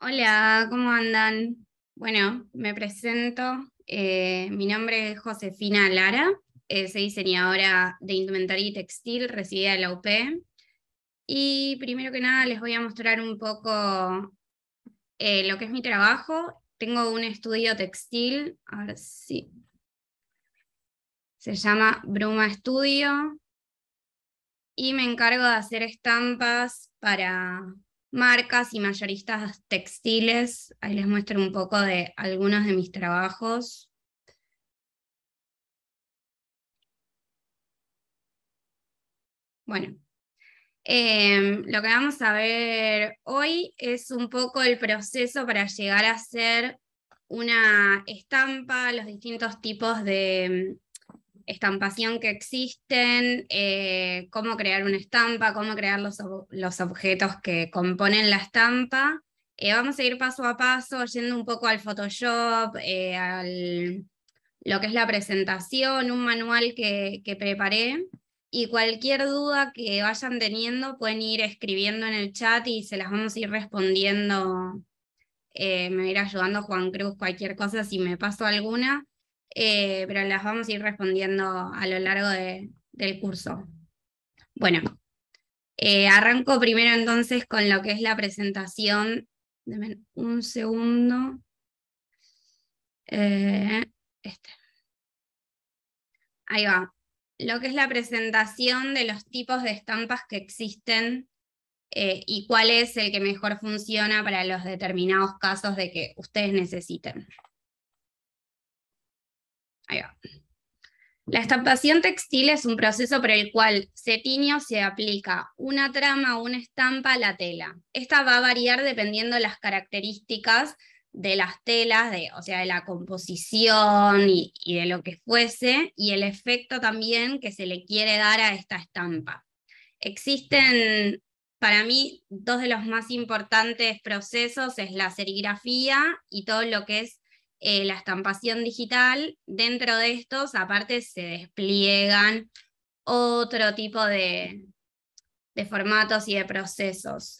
Hola, ¿cómo andan? Bueno, me presento. Mi nombre es Josefina Lara, soy diseñadora de indumentaria y textil, residida en la UP. Y primero que nada les voy a mostrar un poco lo que es mi trabajo. Tengo un estudio textil, a ver si se llama Bruma Studio, y me encargo de hacer estampas para marcas y mayoristas textiles. Ahí les muestro un poco de algunos de mis trabajos. Bueno, lo que vamos a ver hoy es un poco el proceso para llegar a hacer una estampa, los distintos tipos de estampación que existen, cómo crear una estampa, cómo crear los objetos que componen la estampa. Vamos a ir paso a paso, yendo un poco al Photoshop, lo que es la presentación, un manual que preparé. Y cualquier duda que vayan teniendo pueden ir escribiendo en el chat y se las vamos a ir respondiendo. Me va a ir ayudando Juan Cruz, cualquier cosa si me paso alguna, pero las vamos a ir respondiendo a lo largo del curso. Bueno, arranco primero entonces con lo que es la presentación. Deme un segundo. Eh, este. Ahí va. Lo que es la presentación de los tipos de estampas que existen, y cuál es el que mejor funciona para los determinados casos de que ustedes necesiten. Ahí va. La estampación textil es un proceso por el cual se tiñe o se aplica una trama o una estampa a la tela. Esta va a variar dependiendo de las características de las telas, o sea, de la composición y de lo que fuese, y el efecto también que se le quiere dar a esta estampa. Existen, para mí, dos de los más importantes procesos, es la serigrafía y todo lo que es la estampación digital. Dentro de estos, aparte, se despliegan otro tipo de formatos y de procesos.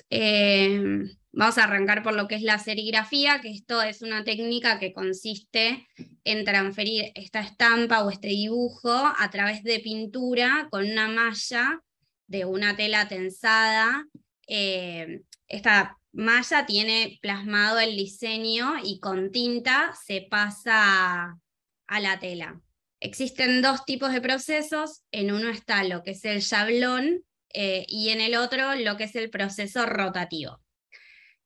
Vamos a arrancar por lo que es la serigrafía, que esto es una técnica que consiste en transferir esta estampa o este dibujo a través de pintura con una malla de una tela tensada. Esta malla tiene plasmado el diseño y con tinta se pasa a la tela. Existen dos tipos de procesos. En uno está lo que es el yablón, y en el otro lo que es el proceso rotativo.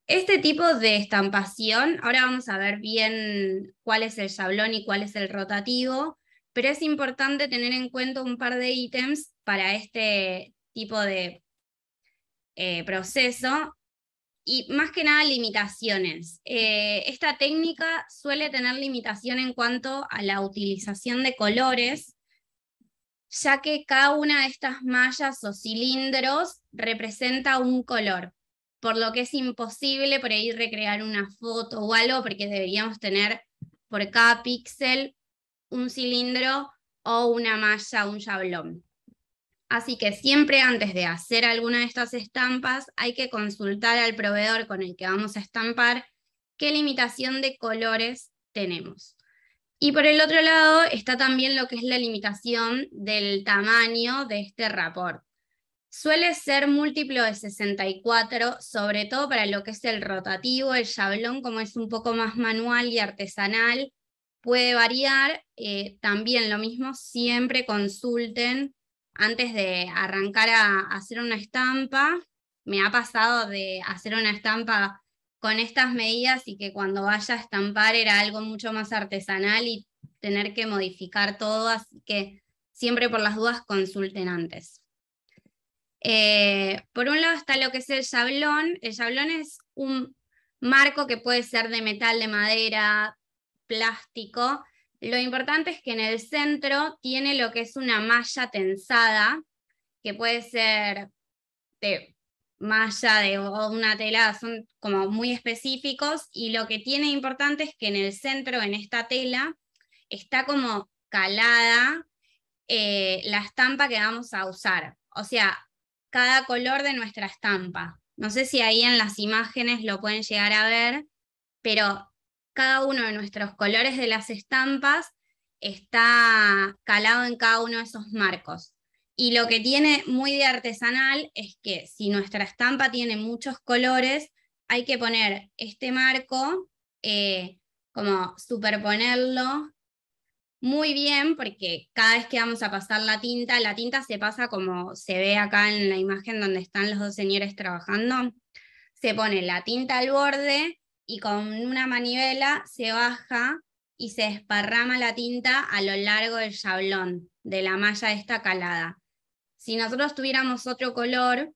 Este tipo de estampación, ahora vamos a ver bien cuál es el yablón y cuál es el rotativo, pero es importante tener en cuenta un par de ítems para este tipo de proceso, y más que nada limitaciones. Esta técnica suele tener limitación en cuanto a la utilización de colores, ya que cada una de estas mallas o cilindros representa un color, por lo que es imposible por ahí recrear una foto o algo, porque deberíamos tener por cada píxel un cilindro o una malla, un yablón. Así que siempre antes de hacer alguna de estas estampas hay que consultar al proveedor con el que vamos a estampar qué limitación de colores tenemos. Y por el otro lado está también lo que es la limitación del tamaño de este rapport. Suele ser múltiplo de 64, sobre todo para lo que es el rotativo. El yablón, como es un poco más manual y artesanal, puede variar. También lo mismo, siempre consulten antes de arrancar a hacer una estampa. Me ha pasado de hacer una estampa con estas medidas y que cuando vaya a estampar era algo mucho más artesanal y tener que modificar todo, así que siempre por las dudas consulten antes. Por un lado está lo que es el yablón. El yablón es un marco que puede ser de metal, de madera, plástico. Lo importante es que en el centro tiene lo que es una malla tensada, que puede ser de malla o una tela, son como muy específicos, y lo que tiene importante es que en el centro, en esta tela, está como calada la estampa que vamos a usar. O sea, cada color de nuestra estampa. No sé si ahí en las imágenes lo pueden llegar a ver, pero cada uno de nuestros colores de las estampas está calado en cada uno de esos marcos. Y lo que tiene muy de artesanal es que si nuestra estampa tiene muchos colores, hay que poner este marco, como superponerlo muy bien, porque cada vez que vamos a pasar la tinta se pasa como se ve acá en la imagen donde están los dos señores trabajando. Se pone la tinta al borde y con una manivela se baja y se desparrama la tinta a lo largo del yablón, de la malla esta calada. Si nosotros tuviéramos otro color,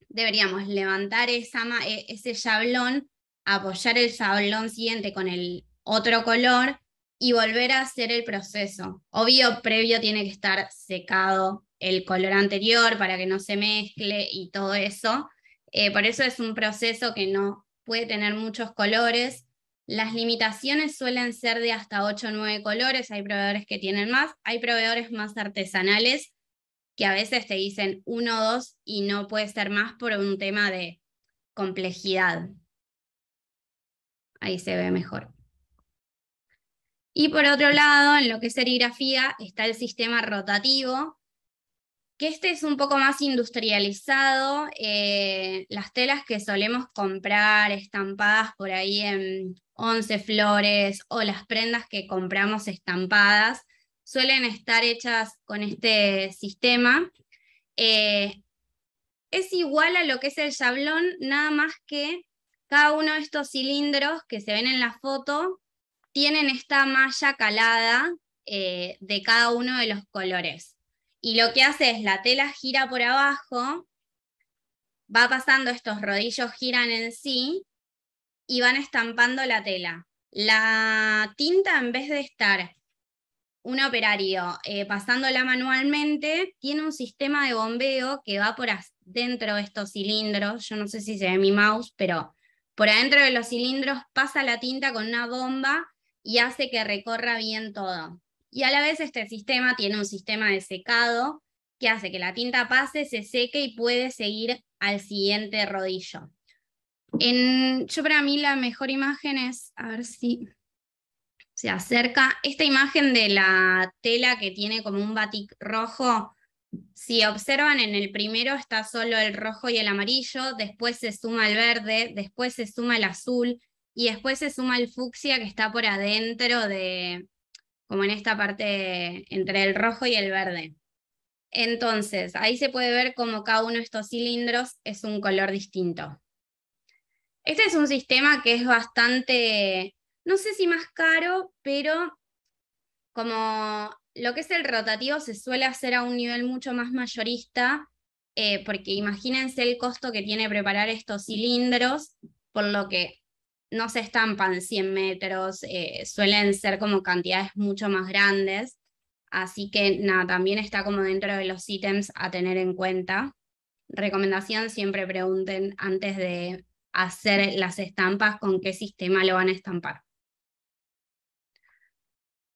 deberíamos levantar ese yablón, apoyar el yablón siguiente con el otro color y volver a hacer el proceso. Obvio, previo tiene que estar secado el color anterior para que no se mezcle y todo eso. Por eso es un proceso que no puede tener muchos colores. Las limitaciones suelen ser de hasta 8 o 9 colores, hay proveedores que tienen más, hay proveedores más artesanales que a veces te dicen 1 o 2 y no puede ser más por un tema de complejidad. Ahí se ve mejor. Y por otro lado, en lo que es serigrafía, está el sistema rotativo, que este es un poco más industrializado. Las telas que solemos comprar estampadas por ahí en 11 flores o las prendas que compramos estampadas suelen estar hechas con este sistema. Es igual a lo que es el yablón, nada más que cada uno de estos cilindros que se ven en la foto tienen esta malla calada de cada uno de los colores. Y lo que hace es la tela gira por abajo, va pasando, estos rodillos giran en sí y van estampando la tela. La tinta, en vez de estar un operario pasándola manualmente, tiene un sistema de bombeo que va por dentro de estos cilindros. Yo no sé si se ve mi mouse, pero por adentro de los cilindros pasa la tinta con una bomba y hace que recorra bien todo. Y a la vez este sistema tiene un sistema de secado que hace que la tinta pase, se seque y puede seguir al siguiente rodillo. Yo para mí la mejor imagen es, a ver si se acerca, esta imagen de la tela que tiene como un batik rojo. Si observan, en el primero está solo el rojo y el amarillo, después se suma el verde, después se suma el azul y después se suma el fucsia que está por adentro como en esta parte entre el rojo y el verde. Entonces, ahí se puede ver como cada uno de estos cilindros es un color distinto. Este es un sistema que es bastante, no sé si más caro, pero como lo que es el rotativo se suele hacer a un nivel mucho más mayorista, porque imagínense el costo que tiene preparar estos cilindros, por lo que no se estampan 100 metros, suelen ser como cantidades mucho más grandes, así que nada, también está como dentro de los ítems a tener en cuenta. Recomendación, siempre pregunten antes de hacer las estampas con qué sistema lo van a estampar.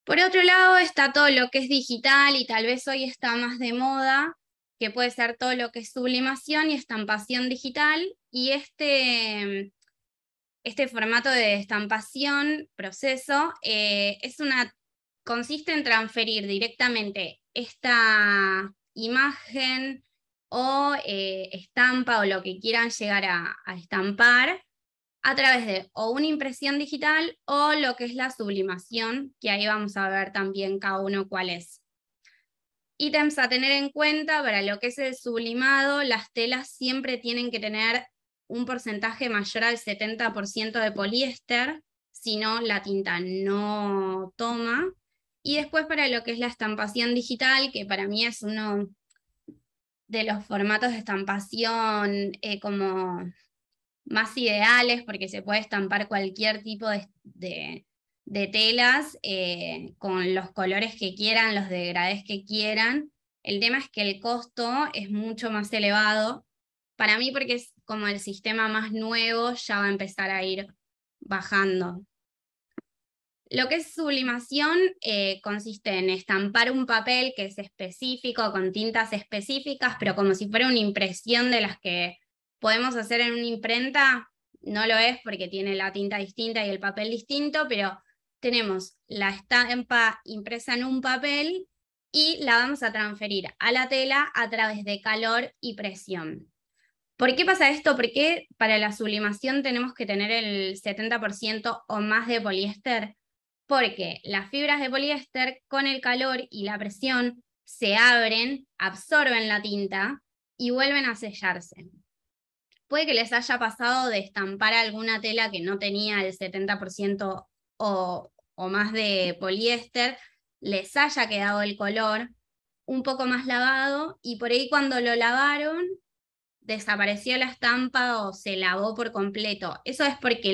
Por otro lado está todo lo que es digital y tal vez hoy está más de moda, que puede ser todo lo que es sublimación y estampación digital, y este formato de estampación, proceso, consiste en transferir directamente esta imagen o estampa o lo que quieran llegar a estampar a través de o una impresión digital o lo que es la sublimación, que ahí vamos a ver también cada uno cuál es. Ítems a tener en cuenta para lo que es el sublimado: las telas siempre tienen que tener un porcentaje mayor al 70% de poliéster, si no la tinta no toma. Y después para lo que es la estampación digital, que para mí es uno de los formatos de estampación como más ideales, porque se puede estampar cualquier tipo de telas con los colores que quieran, los degradés que quieran. El tema es que el costo es mucho más elevado. Para mí, porque es como el sistema más nuevo, ya va a empezar a ir bajando. Lo que es sublimación consiste en estampar un papel que es específico, con tintas específicas, pero como si fuera una impresión de las que podemos hacer en una imprenta, no lo es porque tiene la tinta distinta y el papel distinto, pero tenemos la estampa impresa en un papel y la vamos a transferir a la tela a través de calor y presión. ¿Por qué pasa esto? Porque para la sublimación tenemos que tener el 70% o más de poliéster, porque las fibras de poliéster con el calor y la presión se abren, absorben la tinta y vuelven a sellarse. Puede que les haya pasado de estampar alguna tela que no tenía el 70% o más de poliéster, les haya quedado el color un poco más lavado y por ahí cuando lo lavaron desapareció la estampa o se lavó por completo. Eso es porque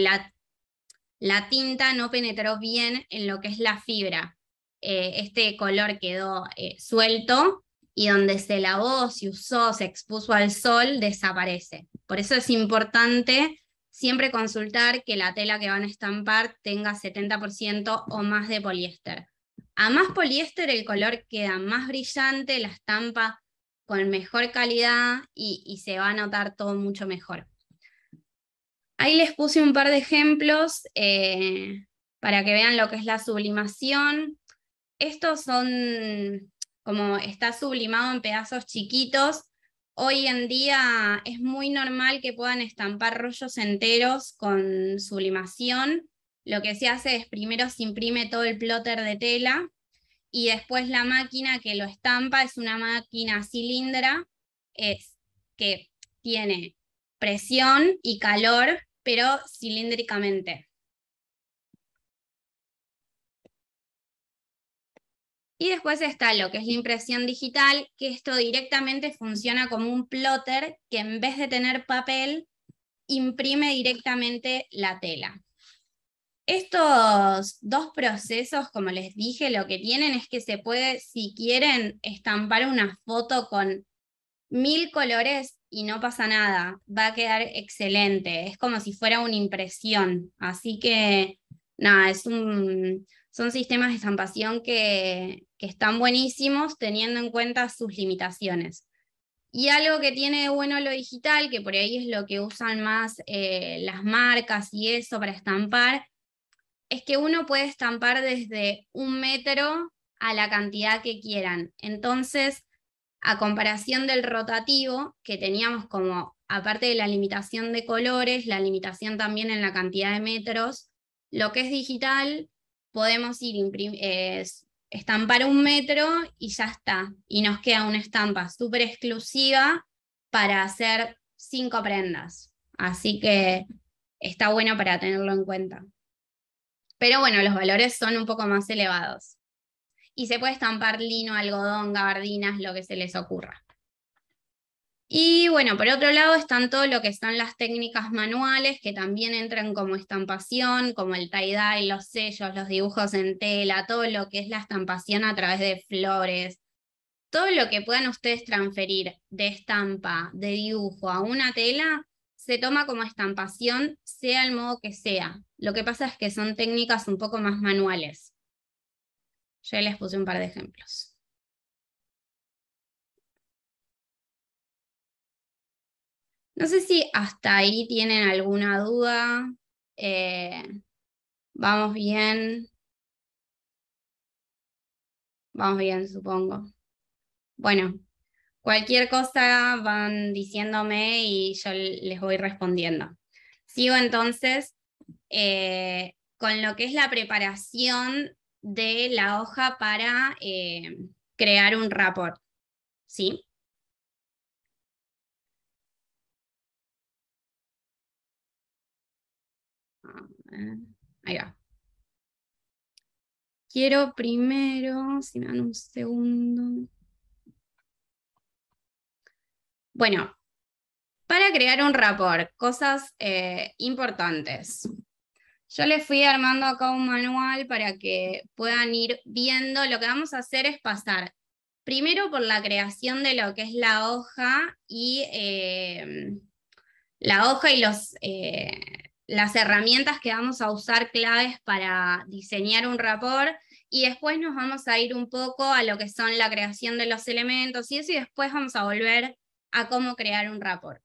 la tinta no penetró bien en lo que es la fibra. Este color quedó suelto y donde se lavó, se usó, se expuso al sol, desaparece. Por eso es importante siempre consultar que la tela que van a estampar tenga 70% o más de poliéster. A más poliéster el color queda más brillante, la estampa con mejor calidad y se va a notar todo mucho mejor. Ahí les puse un par de ejemplos para que vean lo que es la sublimación. Estos son, como está sublimado en pedazos chiquitos, hoy en día es muy normal que puedan estampar rollos enteros con sublimación. Lo que se hace es primero se imprime todo el plotter de tela y después la máquina que lo estampa es una máquina cilindra que tiene presión y calor, pero cilíndricamente. Y después está lo que es la impresión digital, que esto directamente funciona como un plotter que en vez de tener papel, imprime directamente la tela. Estos dos procesos, como les dije, lo que tienen es que se puede, si quieren, estampar una foto con 1000 colores y no pasa nada, va a quedar excelente, es como si fuera una impresión, así que nada, son sistemas de estampación que están buenísimos teniendo en cuenta sus limitaciones. Y algo que tiene de bueno lo digital, que por ahí es lo que usan más las marcas y eso para estampar, es que uno puede estampar desde 1 metro a la cantidad que quieran. Entonces, a comparación del rotativo, que teníamos como, aparte de la limitación de colores, la limitación también en la cantidad de metros, lo que es digital, podemos ir estampar 1 metro y ya está. Y nos queda una estampa súper exclusiva para hacer 5 prendas. Así que está bueno para tenerlo en cuenta. Pero bueno, los valores son un poco más elevados. Y se puede estampar lino, algodón, gabardinas, lo que se les ocurra. Y bueno, por otro lado están todo lo que son las técnicas manuales, que también entran como estampación, como el tie-dye, los sellos, los dibujos en tela, todo lo que es la estampación a través de flores. Todo lo que puedan ustedes transferir de estampa, de dibujo a una tela, se toma como estampación, sea el modo que sea. Lo que pasa es que son técnicas un poco más manuales. Yo les puse un par de ejemplos. No sé si hasta ahí tienen alguna duda. Vamos bien. Vamos bien, supongo. Bueno, cualquier cosa van diciéndome y yo les voy respondiendo. Sigo entonces con lo que es la preparación de la hoja para crear un rapport. ¿Sí? Ahí va. Quiero primero, si me dan un segundo. Bueno, para crear un rapport, cosas importantes. Yo les fui armando acá un manual para que puedan ir viendo. Lo que vamos a hacer es pasar primero por la creación de lo que es la hoja y las herramientas que vamos a usar claves para diseñar un rapport, y después nos vamos a ir un poco a lo que son la creación de los elementos y eso, y después vamos a volver a cómo crear un rapport.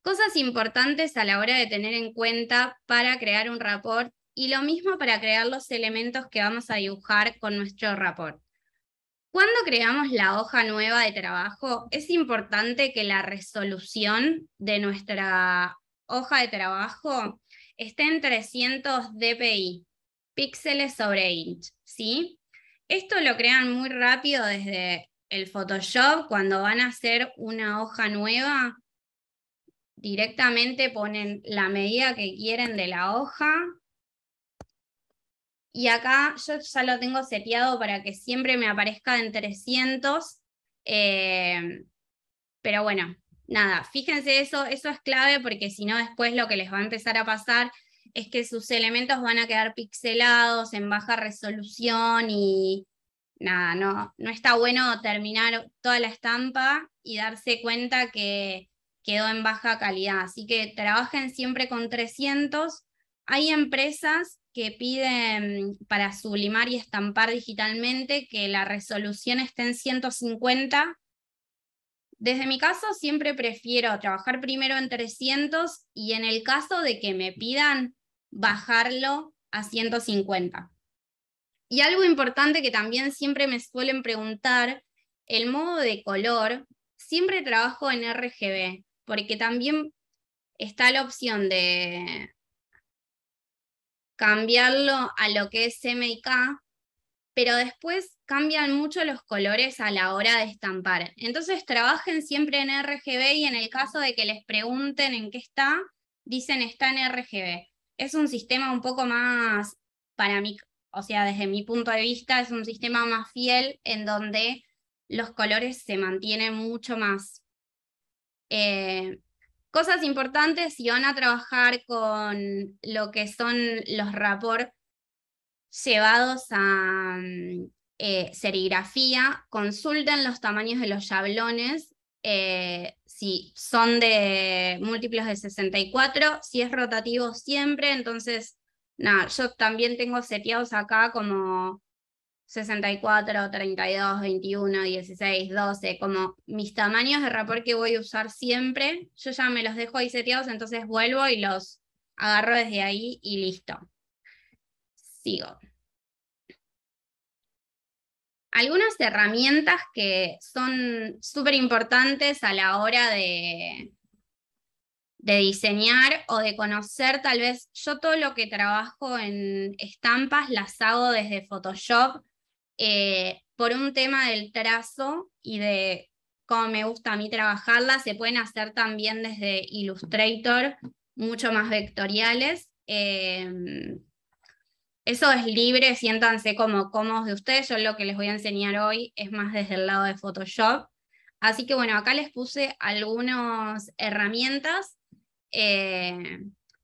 Cosas importantes a la hora de tener en cuenta para crear un rapport y lo mismo para crear los elementos que vamos a dibujar con nuestro rapport. Cuando creamos la hoja nueva de trabajo, es importante que la resolución de nuestra hoja de trabajo esté en 300 dpi, píxeles sobre inch, ¿sí? Esto lo crean muy rápido desde el Photoshop. Cuando van a hacer una hoja nueva, directamente ponen la medida que quieren de la hoja. Y acá yo ya lo tengo seteado para que siempre me aparezca en 300. Pero bueno, nada, fíjense eso es clave porque si no después lo que les va a empezar a pasar es que sus elementos van a quedar pixelados en baja resolución y nada, no está bueno terminar toda la estampa y darse cuenta que quedó en baja calidad. Así que trabajen siempre con 300. Hay empresas que piden para sublimar y estampar digitalmente que la resolución esté en 150. Desde mi caso siempre prefiero trabajar primero en 300 y en el caso de que me pidan bajarlo a 150. Y algo importante que también siempre me suelen preguntar, el modo de color, siempre trabajo en RGB, porque también está la opción de cambiarlo a lo que es MK, pero después cambian mucho los colores a la hora de estampar. Entonces trabajen siempre en RGB y en el caso de que les pregunten en qué está, dicen está en RGB. Es un sistema un poco más, para mí, o sea, desde mi punto de vista, es un sistema más fiel en donde los colores se mantienen mucho más. Cosas importantes, si van a trabajar con lo que son los rapports llevados a serigrafía, consulten los tamaños de los yablones, si son de múltiplos de 64, si es rotativo siempre, entonces, nada, yo también tengo seteados acá como 64, 32, 21, 16, 12, como mis tamaños de rapport que voy a usar siempre, yo ya me los dejo ahí seteados, entonces vuelvo y los agarro desde ahí y listo. Sigo. Algunas herramientas que son súper importantes a la hora de diseñar o de conocer, tal vez yo todo lo que trabajo en estampas las hago desde Photoshop por un tema del trazo y de cómo me gusta a mí trabajarlas. Se pueden hacer también desde Illustrator, mucho más vectoriales. Eso es libre, siéntanse como cómodos de ustedes. Yo lo que les voy a enseñar hoy es más desde el lado de Photoshop. Así que bueno, acá les puse algunas herramientas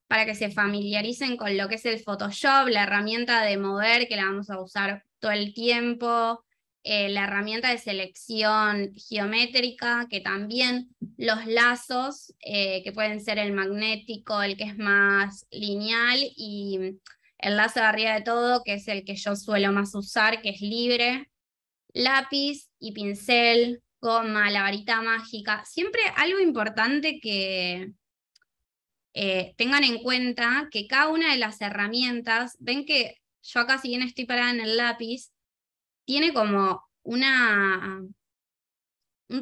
para que se familiaricen con lo que es el Photoshop, la herramienta de mover que la vamos a usar todo el tiempo, la herramienta de selección geométrica, que también los lazos, que pueden ser el magnético, el que es más lineal, y el lazo de arriba de todo, que es el que yo suelo más usar, que es libre, lápiz y pincel, goma, la varita mágica. Siempre algo importante que tengan en cuenta, que cada una de las herramientas, ven que yo acá si bien estoy parada en el lápiz, tiene como un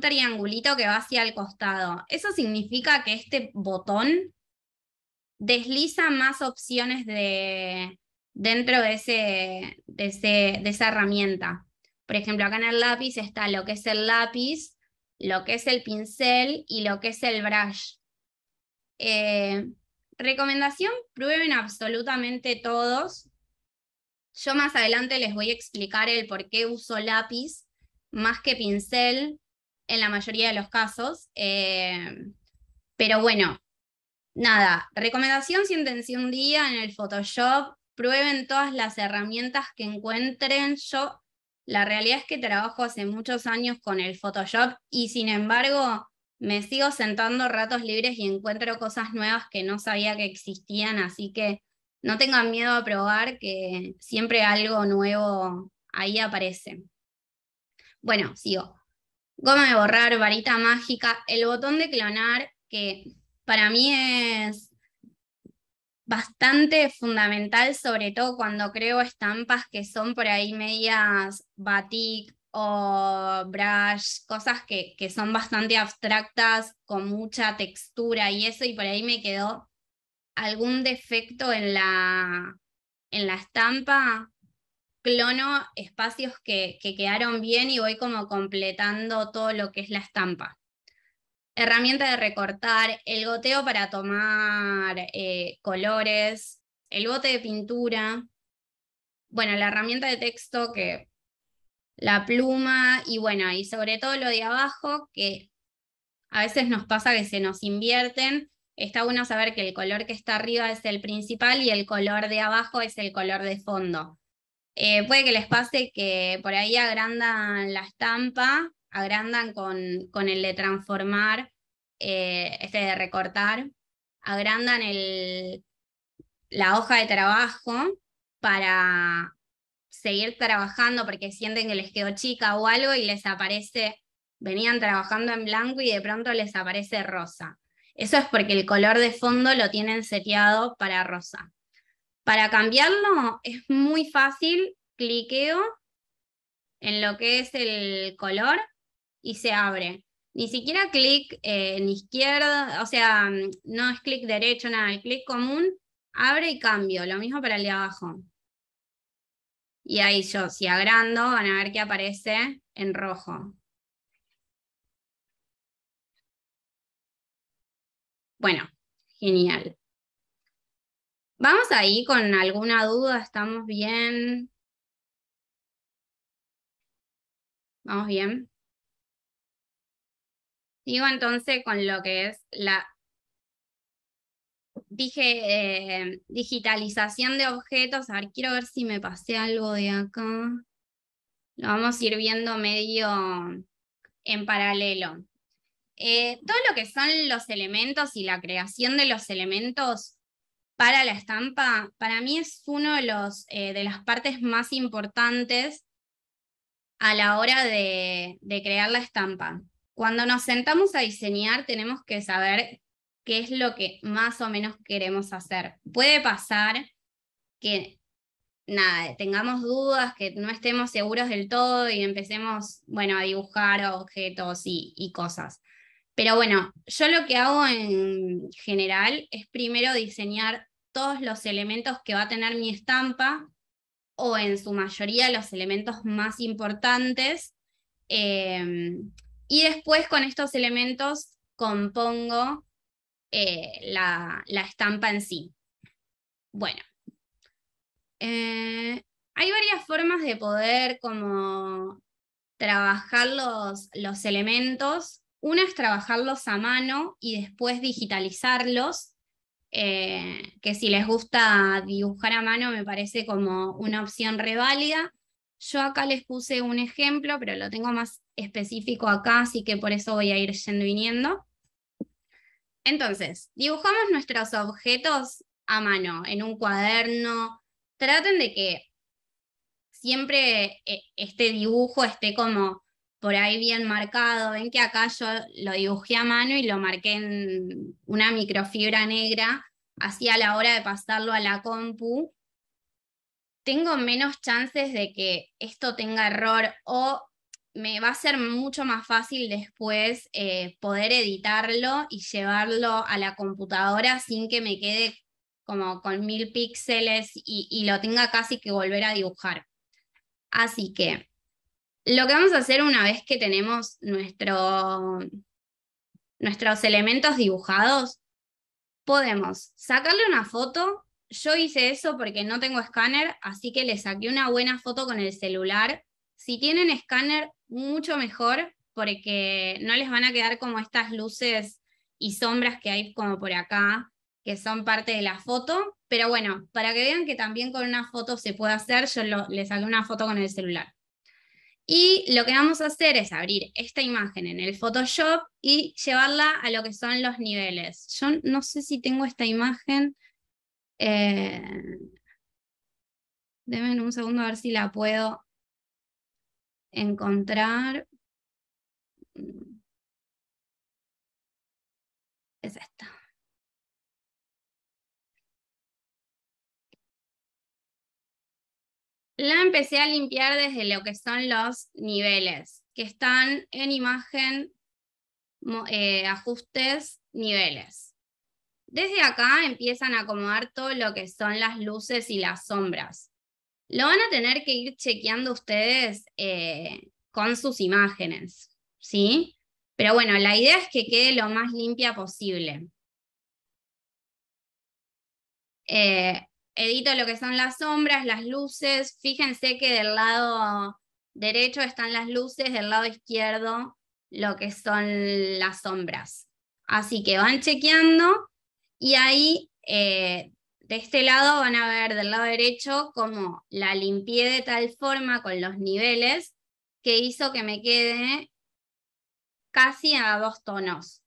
triangulito que va hacia el costado. Eso significa que este botón desliza más opciones dentro de esa herramienta. Por ejemplo, acá en el lápiz está lo que es el lápiz, lo que es el pincel y lo que es el brush. Recomendación, prueben absolutamente todos. Yo más adelante les voy a explicar el por qué uso lápiz más que pincel en la mayoría de los casos. Pero bueno, nada, recomendación, siéntense un día en el Photoshop, prueben todas las herramientas que encuentren. Yo, la realidad es que trabajo hace muchos años con el Photoshop y sin embargo me sigo sentando ratos libres y encuentro cosas nuevas que no sabía que existían, así que no tengan miedo a probar, que siempre algo nuevo ahí aparece. Bueno, sigo. Goma de borrar, varita mágica, el botón de clonar, que para mí es bastante fundamental, sobre todo cuando creo estampas que son por ahí medias batik o brush, cosas que son bastante abstractas, con mucha textura y eso, y por ahí me quedó algún defecto en la estampa, clono espacios que quedaron bien y voy como completando todo lo que es la estampa. Herramienta de recortar, el goteo para tomar colores, el bote de pintura, bueno, la herramienta de texto, que la pluma, y bueno, y sobre todo lo de abajo, que a veces nos pasa que se nos invierten. Está bueno saber que el color que está arriba es el principal y el color de abajo es el color de fondo. Puede que les pase que por ahí agrandan la estampa, agrandan con el de transformar, este de recortar, agrandan la hoja de trabajo para seguir trabajando porque sienten que les quedó chica o algo y les aparece, venían trabajando en blanco y de pronto les aparece rosa. Eso es porque el color de fondo lo tienen seteado para rosa. Para cambiarlo es muy fácil, cliqueo en lo que es el color y se abre. Ni siquiera clic en izquierda, o sea, no es clic derecho, nada, el clic común, abre y cambio, lo mismo para el de abajo. Y ahí yo, si agrando, van a ver que aparece en rojo. Bueno, genial. ¿Vamos ahí con alguna duda? ¿Estamos bien? ¿Vamos bien? Sigo entonces con lo que es dije digitalización de objetos. A ver, quiero ver si me pasé algo de acá. Lo vamos a ir viendo medio en paralelo. Todo lo que son los elementos y la creación de los elementos para la estampa, para mí es uno de las partes más importantes a la hora de crear la estampa. Cuando nos sentamos a diseñar, tenemos que saber qué es lo que más o menos queremos hacer. Puede pasar que nada, tengamos dudas, que no estemos seguros del todo y empecemos, bueno, a dibujar objetos y cosas. Pero bueno, yo lo que hago en general es primero diseñar todos los elementos que va a tener mi estampa, o en su mayoría los elementos más importantes, y después con estos elementos compongo la estampa en sí. Bueno, hay varias formas de poder como trabajar los elementos. Una es trabajarlos a mano y después digitalizarlos, que si les gusta dibujar a mano me parece como una opción re válida. Yo acá les puse un ejemplo, pero lo tengo más específico acá, así que por eso voy a ir yendo y viniendo. Entonces, dibujamos nuestros objetos a mano, en un cuaderno. Traten de que siempre este dibujo esté como por ahí bien marcado. Ven que acá yo lo dibujé a mano y lo marqué en una microfibra negra, así a la hora de pasarlo a la compu, tengo menos chances de que esto tenga error, o me va a ser mucho más fácil después poder editarlo y llevarlo a la computadora sin que me quede como con 1000 píxeles y lo tenga casi que volver a dibujar. Así que lo que vamos a hacer una vez que tenemos nuestros elementos dibujados, podemos sacarle una foto. Yo hice eso porque no tengo escáner, así que le saqué una buena foto con el celular. Si tienen escáner, mucho mejor, porque no les van a quedar como estas luces y sombras que hay como por acá, que son parte de la foto. Pero bueno, para que vean que también con una foto se puede hacer, yo le saqué una foto con el celular. Y lo que vamos a hacer es abrir esta imagen en el Photoshop y llevarla a lo que son los niveles. Yo no sé si tengo esta imagen. Eh, Denme un segundo a ver si la puedo encontrar. Es esta. La empecé a limpiar desde lo que son los niveles, que están en imagen, ajustes, niveles. Desde acá empiezan a acomodar todo lo que son las luces y las sombras. Lo van a tener que ir chequeando ustedes con sus imágenes, ¿sí? Pero bueno, la idea es que quede lo más limpia posible. Edito lo que son las sombras, las luces. Fíjense que del lado derecho están las luces, del lado izquierdo lo que son las sombras. Así que van chequeando y ahí de este lado van a ver del lado derecho como la limpié de tal forma con los niveles que hizo que me quede casi a 2 tonos.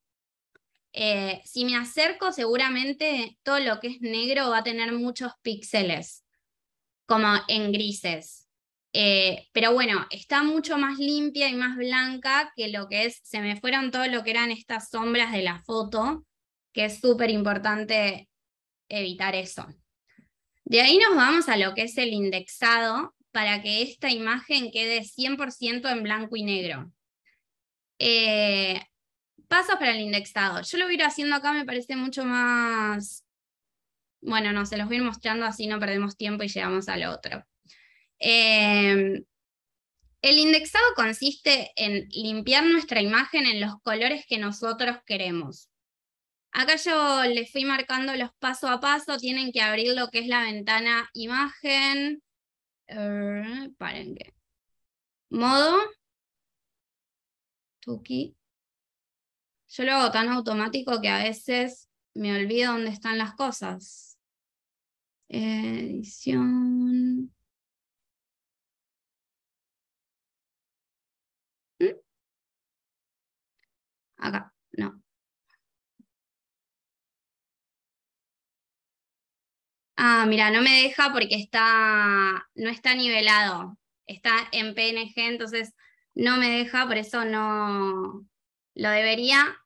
Si me acerco, seguramente todo lo que es negro va a tener muchos píxeles, como en grises. Pero bueno, está mucho más limpia y más blanca que lo que es, se me fueron todo lo que eran estas sombras de la foto, que es súper importante evitar eso. De ahí nos vamos a lo que es el indexado, para que esta imagen quede 100% en blanco y negro. Pasos para el indexado. Yo lo voy a ir haciendo acá, me parece mucho más... Bueno, no, se los voy a ir mostrando así no perdemos tiempo y llegamos al otro. El indexado consiste en limpiar nuestra imagen en los colores que nosotros queremos. Acá yo les fui marcando los paso a paso, tienen que abrir lo que es la ventana imagen. Paren que... Modo. Tuki. Yo lo hago tan automático que a veces me olvido dónde están las cosas. Edición. Acá, no. Ah, mira, no me deja porque no está nivelado. Está en PNG, entonces no me deja, por eso no lo debería.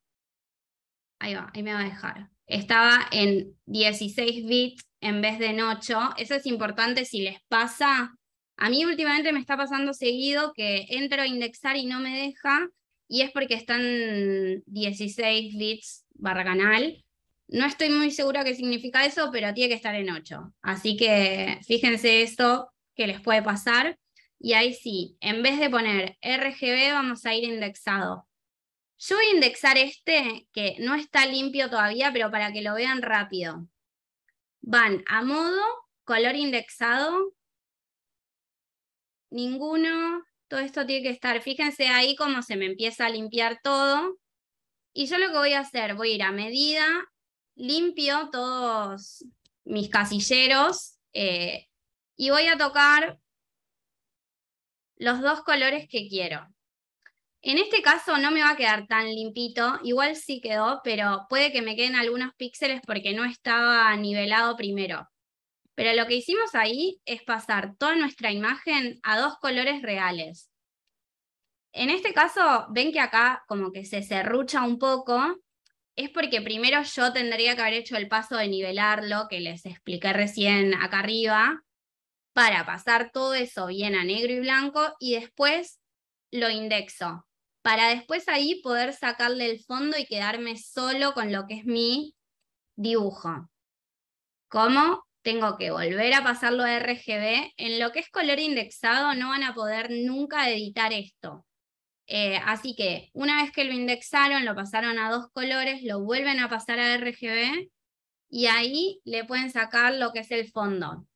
Ahí va, ahí me va a dejar. Estaba en 16 bits en vez de en 8. Eso es importante si les pasa. A mí últimamente me está pasando seguido que entro a indexar y no me deja, y es porque están 16 bits barra canal. No estoy muy segura qué significa eso, pero tiene que estar en 8. Así que fíjense eso que les puede pasar. Y ahí sí, en vez de poner RGB, vamos a ir indexado. Yo voy a indexar este, que no está limpio todavía, pero para que lo vean rápido. Van a modo, color indexado, ninguno, todo esto tiene que estar, fíjense ahí cómo se me empieza a limpiar todo. Y yo lo que voy a hacer, voy a ir a medida, limpio todos mis casilleros y voy a tocar los 2 colores que quiero. En este caso no me va a quedar tan limpito, igual sí quedó, pero puede que me queden algunos píxeles porque no estaba nivelado primero. Pero lo que hicimos ahí es pasar toda nuestra imagen a 2 colores reales. En este caso, ven que acá como que se serrucha un poco, es porque primero yo tendría que haber hecho el paso de nivelarlo, que les expliqué recién acá arriba, para pasar todo eso bien a negro y blanco, y después lo indexo, para después ahí poder sacarle el fondo y quedarme solo con lo que es mi dibujo. ¿Cómo? Tengo que volver a pasarlo a RGB. En lo que es color indexado no van a poder nunca editar esto. Así que una vez que lo indexaron, lo pasaron a 2 colores, lo vuelven a pasar a RGB y ahí le pueden sacar lo que es el fondo.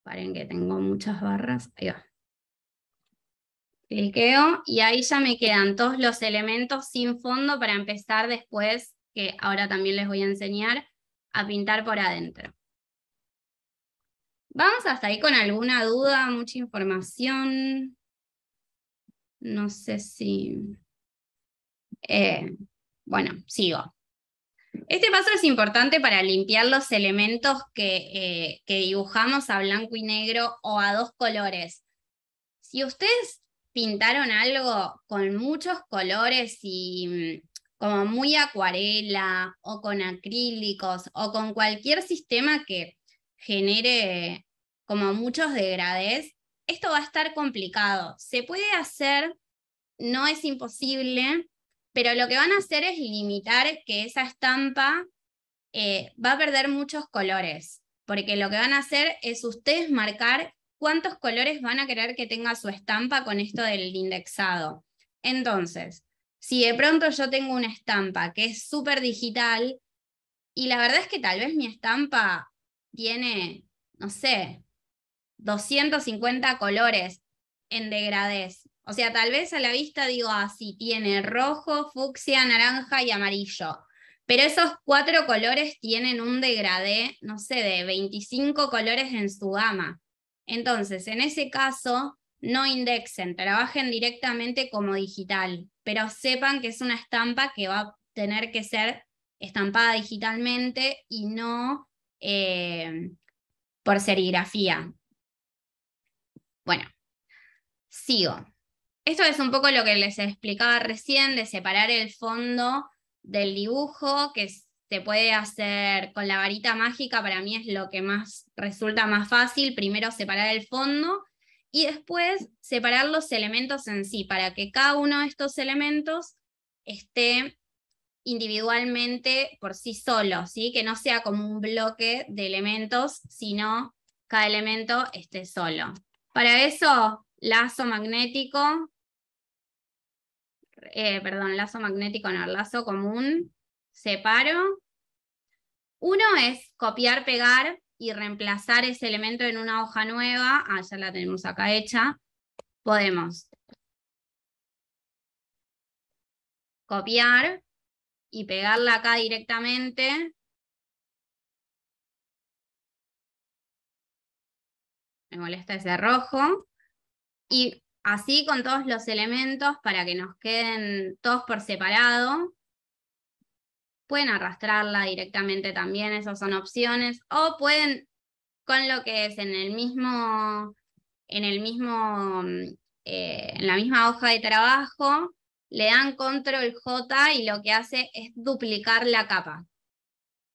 Paren que tengo muchas barras. Ahí va. Cliqueo y ahí ya me quedan todos los elementos sin fondo para empezar después, que ahora también les voy a enseñar, a pintar por adentro. ¿Vamos hasta ahí con alguna duda? Mucha información. No sé si... bueno, sigo. Este paso es importante para limpiar los elementos que dibujamos a blanco y negro o a 2 colores. Si ustedes pintaron algo con muchos colores y como muy acuarela o con acrílicos o con cualquier sistema que genere como muchos degradés, esto va a estar complicado. Se puede hacer, no es imposible, pero lo que van a hacer es limitar que esa estampa va a perder muchos colores, porque lo que van a hacer es ustedes marcar cuántos colores van a querer que tenga su estampa con esto del indexado. Entonces, si de pronto yo tengo una estampa que es súper digital, y la verdad es que tal vez mi estampa tiene, no sé, 250 colores en degradés. O sea, tal vez a la vista digo así, tiene rojo, fucsia, naranja y amarillo. Pero esos 4 colores tienen un degradé, no sé, de 25 colores en su gama. Entonces, en ese caso, no indexen, trabajen directamente como digital, pero sepan que es una estampa que va a tener que ser estampada digitalmente y no por serigrafía. Bueno, sigo. Esto es un poco lo que les explicaba recién, de separar el fondo del dibujo, que se puede hacer con la varita mágica. Para mí es lo que más resulta más fácil. Primero separar el fondo y después separar los elementos en sí, para que cada uno de estos elementos esté individualmente por sí solo, ¿sí? Que no sea como un bloque de elementos, sino cada elemento esté solo. Para eso, lazo magnético no, lazo común, separo. Uno es copiar, pegar y reemplazar ese elemento en una hoja nueva. Ya la tenemos acá hecha. Podemos copiar y pegarla acá directamente. Me molesta ese rojo. Y así con todos los elementos para que nos queden todos por separado. Pueden arrastrarla directamente también, esas son opciones. O pueden, con lo que es en la misma hoja de trabajo, le dan control J y lo que hace es duplicar la capa.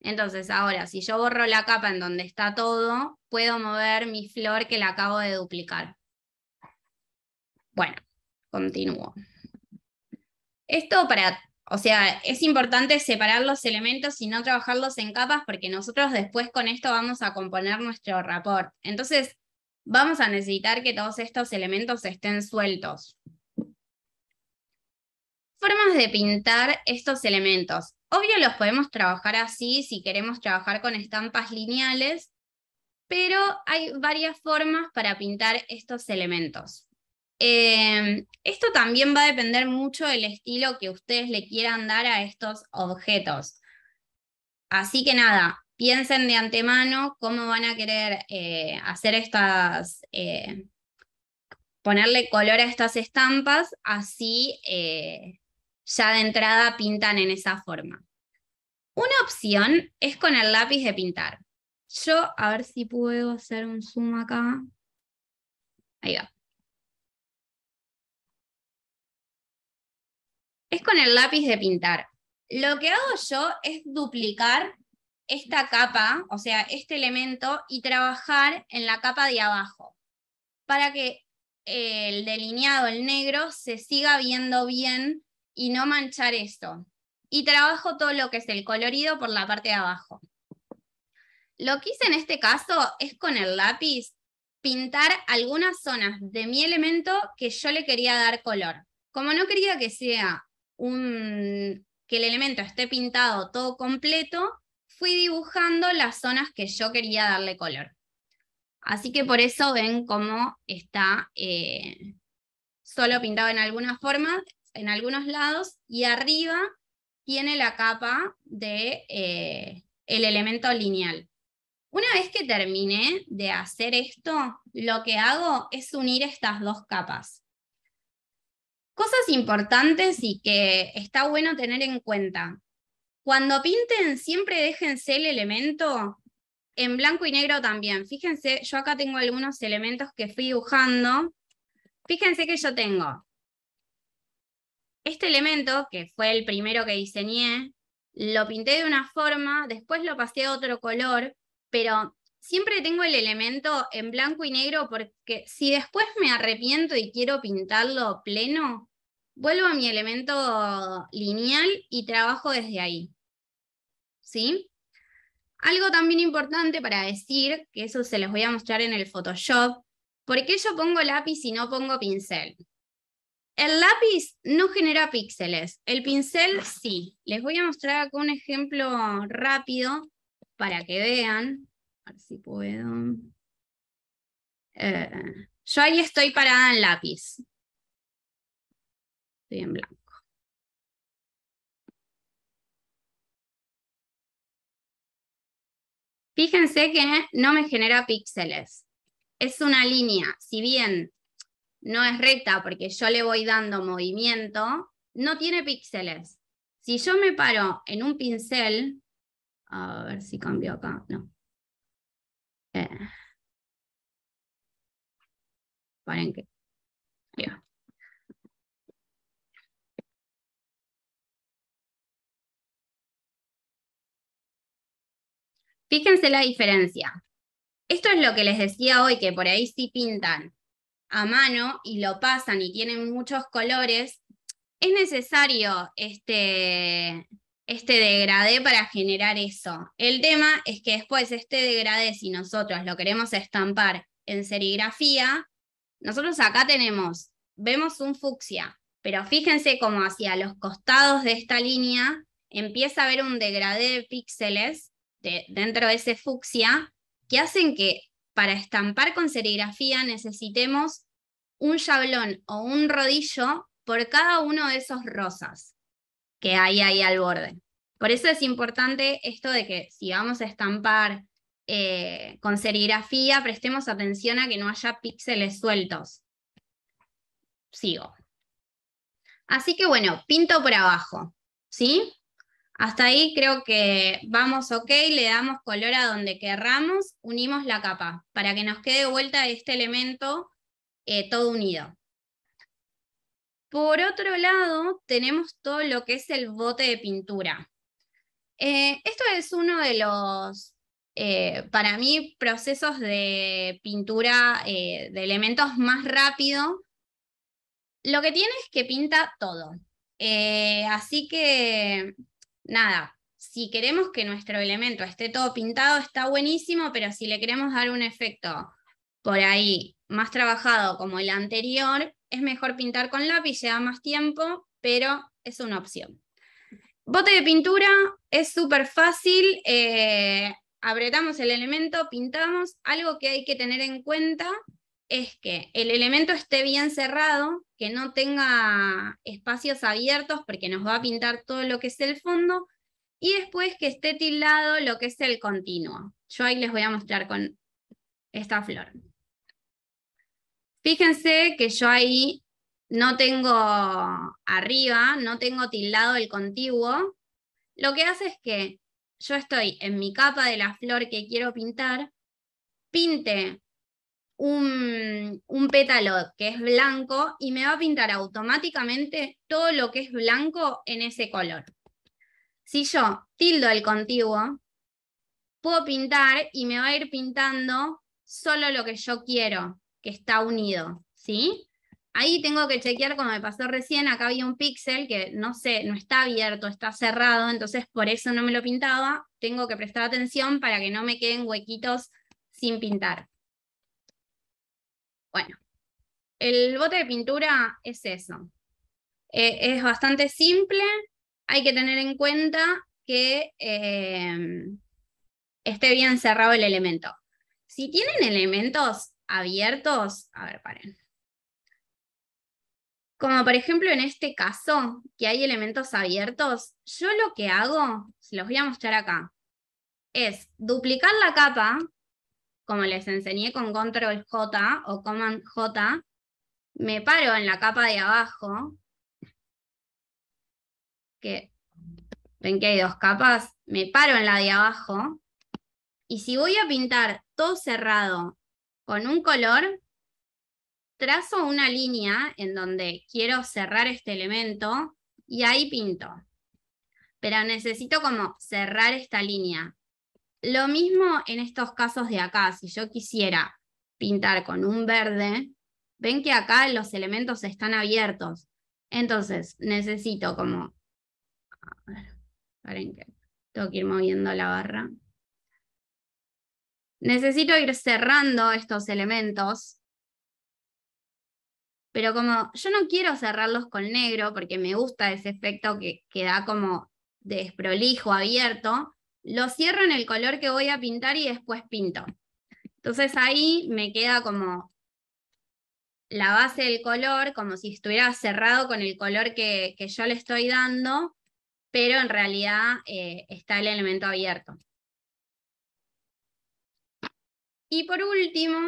Entonces ahora, si yo borro la capa en donde está todo, puedo mover mi flor que la acabo de duplicar. Bueno, continúo. Esto o sea, es importante separar los elementos y no trabajarlos en capas porque nosotros después con esto vamos a componer nuestro rapport. Entonces, vamos a necesitar que todos estos elementos estén sueltos. Formas de pintar estos elementos. Obvio los podemos trabajar así si queremos trabajar con estampas lineales, pero hay varias formas para pintar estos elementos. Esto también va a depender mucho del estilo que ustedes le quieran dar a estos objetos. Así que nada, piensen de antemano cómo van a querer hacer ponerle color a estas estampas, así ya de entrada pintan en esa forma. Una opción es con el lápiz de pintar. Yo, a ver si puedo hacer un zoom acá. Ahí va. Es con el lápiz de pintar. Lo que hago yo es duplicar esta capa, o sea, este elemento, y trabajar en la capa de abajo, para que el delineado, el negro, se siga viendo bien y no manchar esto. Y trabajo todo lo que es el colorido por la parte de abajo. Lo que hice en este caso es con el lápiz pintar algunas zonas de mi elemento que yo le quería dar color. Como no quería que sea que el elemento esté pintado todo completo, fui dibujando las zonas que yo quería darle color. Así que por eso ven cómo está solo pintado en algunas formas, en algunos lados, y arriba tiene la capa de el elemento lineal. Una vez que terminé de hacer esto, lo que hago es unir estas dos capas. Cosas importantes y que está bueno tener en cuenta. Cuando pinten, siempre déjense el elemento en blanco y negro también. Fíjense, yo acá tengo algunos elementos que fui dibujando. Fíjense que yo tengo este elemento, que fue el primero que diseñé, lo pinté de una forma, después lo pasé a otro color, pero siempre tengo el elemento en blanco y negro porque si después me arrepiento y quiero pintarlo pleno, vuelvo a mi elemento lineal y trabajo desde ahí. ¿Sí? Algo también importante para decir, que eso se los voy a mostrar en el Photoshop, ¿por qué yo pongo lápiz y no pongo pincel? El lápiz no genera píxeles, el pincel sí. Les voy a mostrar acá un ejemplo rápido para que vean. A ver si puedo. Yo ahí estoy parada en lápiz. Estoy en blanco. Fíjense que no me genera píxeles. Es una línea, si bien no es recta porque yo le voy dando movimiento, no tiene píxeles. Si yo me paro en un pincel, a ver si cambio acá, no. Paren que... Ahí va. Fíjense la diferencia. Esto es lo que les decía hoy, que por ahí sí pintan a mano y lo pasan y tienen muchos colores. Es necesario este degradé para generar eso. El tema es que después este degradé, si nosotros lo queremos estampar en serigrafía, nosotros acá vemos un fucsia, pero fíjense como hacia los costados de esta línea empieza a haber un degradé de píxeles dentro de ese fucsia que hacen que para estampar con serigrafía necesitemos un yablón o un rodillo por cada uno de esos rosas que hay ahí al borde. Por eso es importante esto de que si vamos a estampar con serigrafía, prestemos atención a que no haya píxeles sueltos. Sigo. Así que bueno, pinto por abajo, ¿sí? Hasta ahí creo que vamos ok, le damos color a donde querramos, unimos la capa para que nos quede de vuelta este elemento todo unido. Por otro lado, tenemos todo lo que es el bote de pintura. Esto es uno de los, para mí, procesos de pintura de elementos más rápido. Lo que tiene es que pinta todo. Así que, nada, si queremos que nuestro elemento esté todo pintado, está buenísimo, pero si le queremos dar un efecto por ahí más trabajado como el anterior, es mejor pintar con lápiz, lleva más tiempo, pero es una opción. Bote de pintura es súper fácil, apretamos el elemento, pintamos. Algo que hay que tener en cuenta es que el elemento esté bien cerrado, que no tenga espacios abiertos porque nos va a pintar todo lo que es el fondo, y después que esté tildado lo que es el continuo. Yo ahí les voy a mostrar con esta flor. Fíjense que yo ahí no tengo arriba, no tengo tildado el contiguo. Lo que hace es que yo estoy en mi capa de la flor que quiero pintar, pinte un pétalo que es blanco y me va a pintar automáticamente todo lo que es blanco en ese color. Si yo tildo el contiguo, puedo pintar y me va a ir pintando solo lo que yo quiero, que está unido, ¿sí? Ahí tengo que chequear, como me pasó recién, acá había un píxel que no sé, no está abierto, está cerrado, entonces por eso no me lo pintaba. Tengo que prestar atención para que no me queden huequitos sin pintar. Bueno, el bote de pintura es eso. Es bastante simple, hay que tener en cuenta que esté bien cerrado el elemento. Si tienen elementos abiertos, a ver, paren. Como por ejemplo en este caso, que hay elementos abiertos, yo lo que hago, se los voy a mostrar acá, es duplicar la capa, como les enseñé con Control J o Command J, me paro en la capa de abajo, que ven que hay dos capas, me paro en la de abajo, y si voy a pintar todo cerrado con un color, trazo una línea en donde quiero cerrar este elemento y ahí pinto. Pero necesito como cerrar esta línea. Lo mismo en estos casos de acá. Si yo quisiera pintar con un verde, ven que acá los elementos están abiertos. Entonces necesito como... A ver, esperen que tengo que ir moviendo la barra. Necesito ir cerrando estos elementos, pero como yo no quiero cerrarlos con negro porque me gusta ese efecto que da como desprolijo, abierto, lo cierro en el color que voy a pintar y después pinto. Entonces ahí me queda como la base del color, como si estuviera cerrado con el color que yo le estoy dando, pero en realidad está el elemento abierto. Y por último,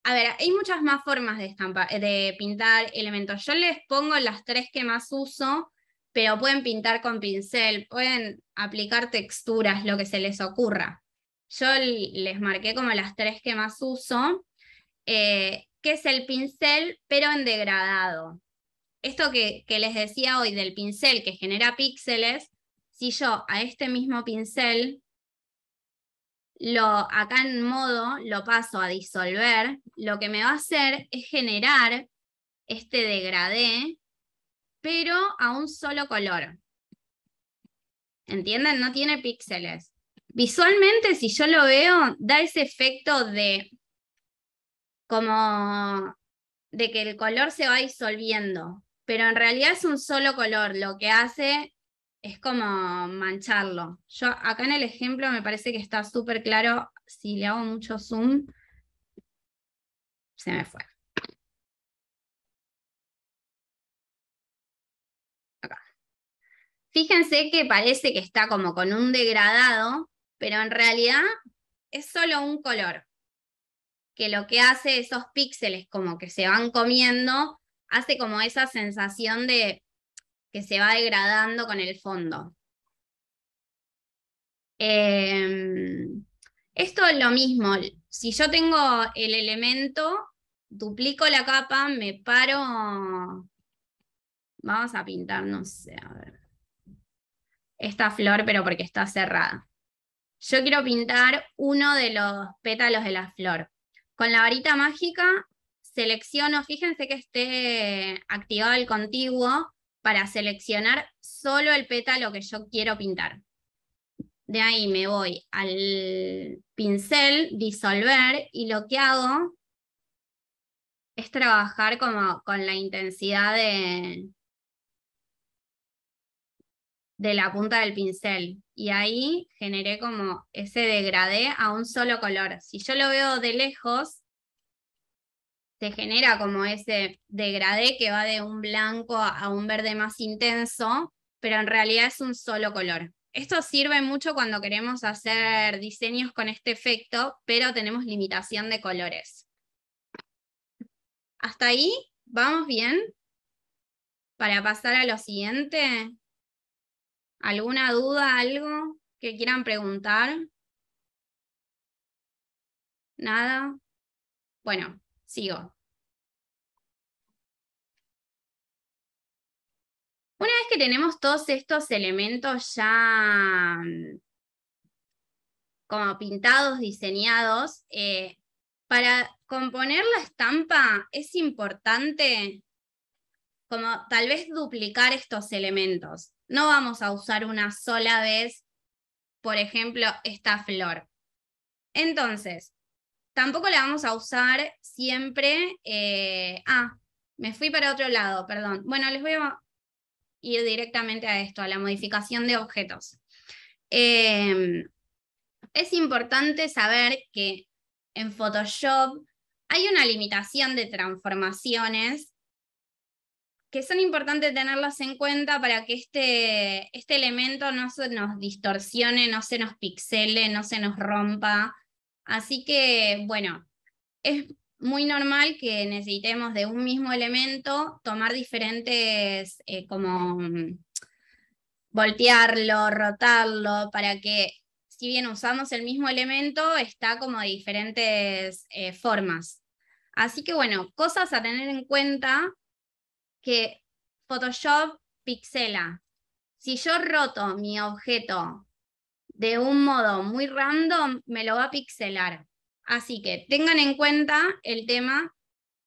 a ver, hay muchas más formas de pintar elementos. Yo les pongo las 3 que más uso, pero pueden pintar con pincel, pueden aplicar texturas, lo que se les ocurra. Yo les marqué como las 3 que más uso, que es el pincel, pero en degradado. Esto que les decía hoy del pincel que genera píxeles, si yo a este mismo pincel acá en modo lo paso a disolver, lo que me va a hacer es generar este degradé, pero a un solo color. ¿Entienden? No tiene píxeles. Visualmente, si yo lo veo, da ese efecto de como de que el color se va disolviendo, pero en realidad es un solo color. Lo que hace es como mancharlo. Yo acá en el ejemplo me parece que está súper claro. Si le hago mucho zoom, se me fue. Acá. Fíjense que parece que está como con un degradado, pero en realidad es solo un color, que lo que hace esos píxeles como que se van comiendo, hace como esa sensación de que se va degradando con el fondo. Esto es lo mismo. Si yo tengo el elemento, duplico la capa, me paro. Vamos a pintar, no sé, a ver. Esta flor, pero porque está cerrada. Yo quiero pintar uno de los pétalos de la flor. Con la varita mágica selecciono, fíjense que esté activado el contiguo para seleccionar solo el pétalo que yo quiero pintar. De ahí me voy al pincel, disolver, y lo que hago es trabajar como con la intensidad de la punta del pincel. Y ahí generé como ese degradé a un solo color. Si yo lo veo de lejos, se genera como ese degradé que va de un blanco a un verde más intenso, pero en realidad es un solo color. Esto sirve mucho cuando queremos hacer diseños con este efecto, pero tenemos limitación de colores. ¿Hasta ahí vamos bien? Para pasar a lo siguiente, ¿alguna duda, algo que quieran preguntar? ¿Nada? Bueno, sigo. Una vez que tenemos todos estos elementos ya como pintados, diseñados, para componer la estampa es importante como tal vez duplicar estos elementos. No vamos a usar una sola vez, por ejemplo, esta flor. Entonces, tampoco la vamos a usar siempre... me fui para otro lado, perdón. Bueno, les voy a ir directamente a esto, a la modificación de objetos. Es importante saber que en Photoshop hay una limitación de transformaciones que son importantes tenerlas en cuenta para que este elemento no se nos distorsione, no se nos pixele, no se nos rompa. Así que, bueno, es muy normal que necesitemos de un mismo elemento tomar diferentes, como voltearlo, rotarlo, para que, si bien usamos el mismo elemento, está como de diferentes formas. Así que bueno, cosas a tener en cuenta que Photoshop pixela. Si yo roto mi objeto de un modo muy random, me lo va a pixelar. Así que tengan en cuenta el tema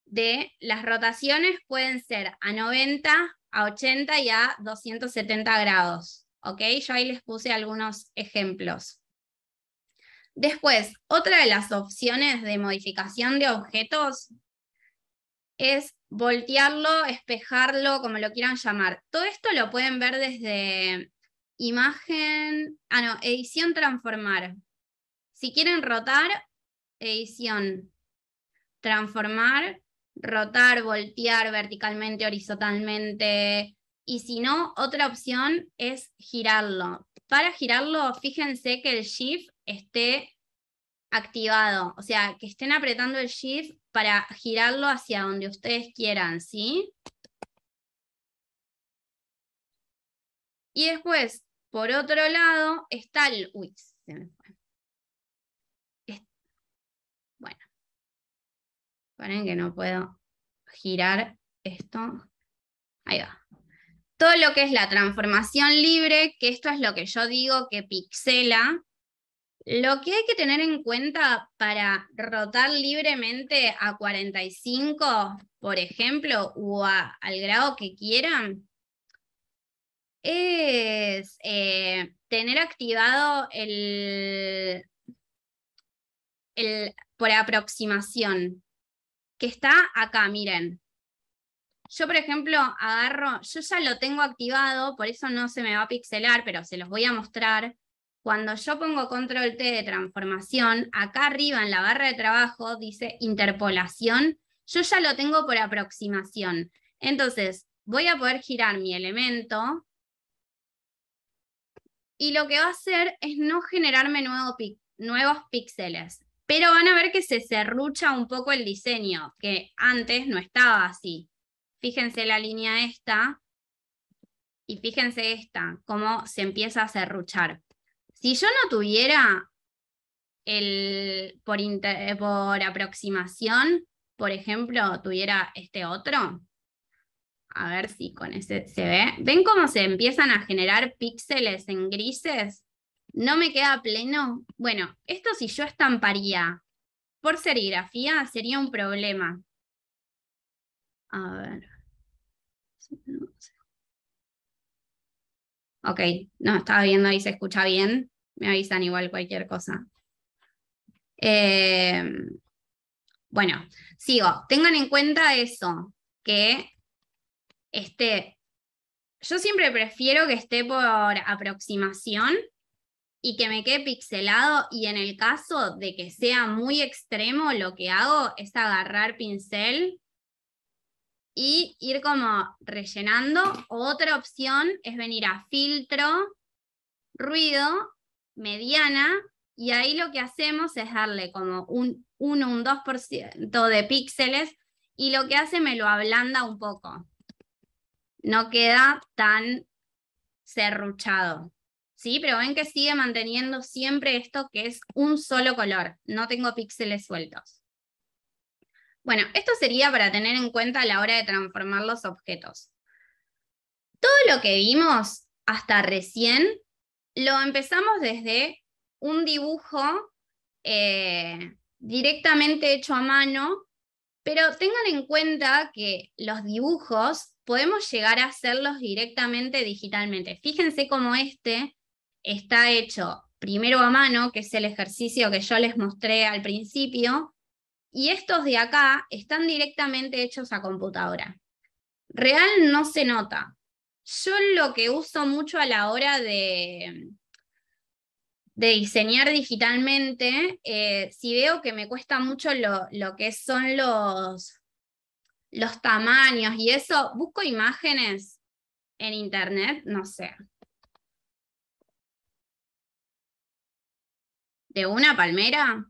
de las rotaciones pueden ser a 90, a 80 y a 270 grados. ¿Ok? Yo ahí les puse algunos ejemplos. Después, otra de las opciones de modificación de objetos es voltearlo, espejarlo, como lo quieran llamar. Todo esto lo pueden ver desde imagen, edición transformar. Si quieren rotar, edición, transformar, rotar, voltear verticalmente, horizontalmente. Y si no, otra opción es girarlo. Para girarlo, fíjense que el Shift esté activado, o sea, que estén apretando el Shift para girarlo hacia donde ustedes quieran, ¿sí? Y después, por otro lado, está el... Uy, se me fue. Bueno, esperen que no puedo girar esto. Ahí va. Todo lo que es la transformación libre, que esto es lo que yo digo que pixela, lo que hay que tener en cuenta para rotar libremente a 45, por ejemplo, o al grado que quieran, es tener activado el por aproximación, que está acá, miren. Yo, por ejemplo, agarro, yo ya lo tengo activado, por eso no se me va a pixelar, pero se los voy a mostrar. Cuando yo pongo control T de transformación, acá arriba en la barra de trabajo dice interpolación, yo ya lo tengo por aproximación. Entonces, voy a poder girar mi elemento y lo que va a hacer es no generarme nuevos píxeles. Pero van a ver que se serrucha un poco el diseño, que antes no estaba así. Fíjense la línea esta y fíjense esta, cómo se empieza a serruchar. Si yo no tuviera por aproximación, por ejemplo, tuviera este otro, a ver si con ese se ve. ¿Ven cómo se empiezan a generar píxeles en grises? ¿No me queda pleno? Bueno, esto si yo estamparía por serigrafía sería un problema. A ver. Ok, no, estaba viendo ahí, se escucha bien. Me avisan igual cualquier cosa. Bueno, sigo. Tengan en cuenta eso, que yo siempre prefiero que esté por aproximación y que me quede pixelado, y en el caso de que sea muy extremo, lo que hago es agarrar pincel y ir como rellenando. Otra opción es venir a filtro, ruido, mediana, y ahí lo que hacemos es darle como un 1, un 2% de píxeles, y lo que hace me lo ablanda un poco. No queda tan serruchado. ¿Sí? Pero ven que sigue manteniendo siempre esto que es un solo color. No tengo píxeles sueltos. Bueno, esto sería para tener en cuenta a la hora de transformar los objetos. Todo lo que vimos hasta recién lo empezamos desde un dibujo directamente hecho a mano, pero tengan en cuenta que los dibujos podemos llegar a hacerlos directamente digitalmente. Fíjense cómo este está hecho primero a mano, que es el ejercicio que yo les mostré al principio, y estos de acá están directamente hechos a computadora. Real no se nota. Yo lo que uso mucho a la hora de diseñar digitalmente, si veo que me cuesta mucho lo que son los tamaños y eso, busco imágenes en internet, no sé, de una palmera,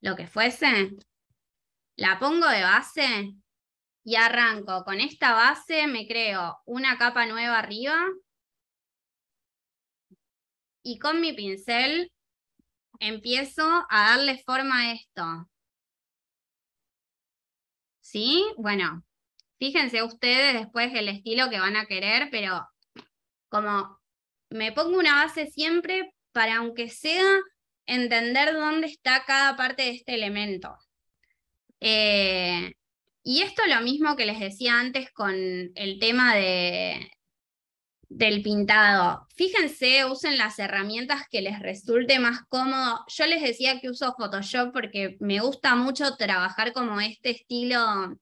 lo que fuese, la pongo de base y arranco. Con esta base me creo una capa nueva arriba y con mi pincel empiezo a darle forma a esto. ¿Sí? Bueno, fíjense ustedes después el estilo que van a querer, pero como me pongo una base siempre para, aunque sea, entender dónde está cada parte de este elemento. Y esto lo mismo que les decía antes con el tema del pintado. Fíjense, usen las herramientas que les resulte más cómodo. Yo les decía que uso Photoshop porque me gusta mucho trabajar como este estilo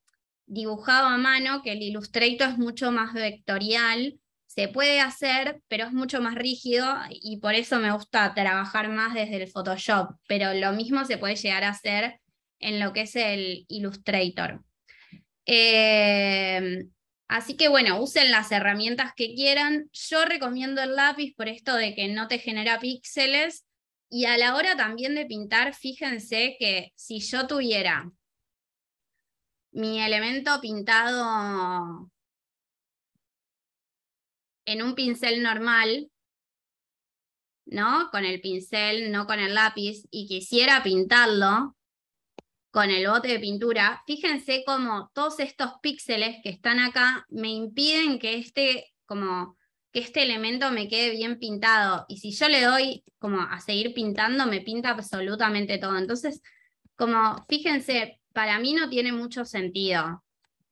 dibujado a mano, que el Illustrator es mucho más vectorial. Se puede hacer, pero es mucho más rígido y por eso me gusta trabajar más desde el Photoshop. Pero lo mismo se puede llegar a hacer en lo que es el Illustrator. Eh, Así que bueno, usen las herramientas que quieran. Yo recomiendo el lápiz por esto de que no te genera píxeles. Y a la hora también de pintar, fíjense que si yo tuviera mi elemento pintado en un pincel normal, ¿no? Con el pincel, no con el lápiz, y quisiera pintarlo con el bote de pintura, fíjense cómo todos estos píxeles que están acá me impiden que este elemento me quede bien pintado. Y si yo le doy como a seguir pintando, me pinta absolutamente todo. Entonces, como fíjense, para mí no tiene mucho sentido.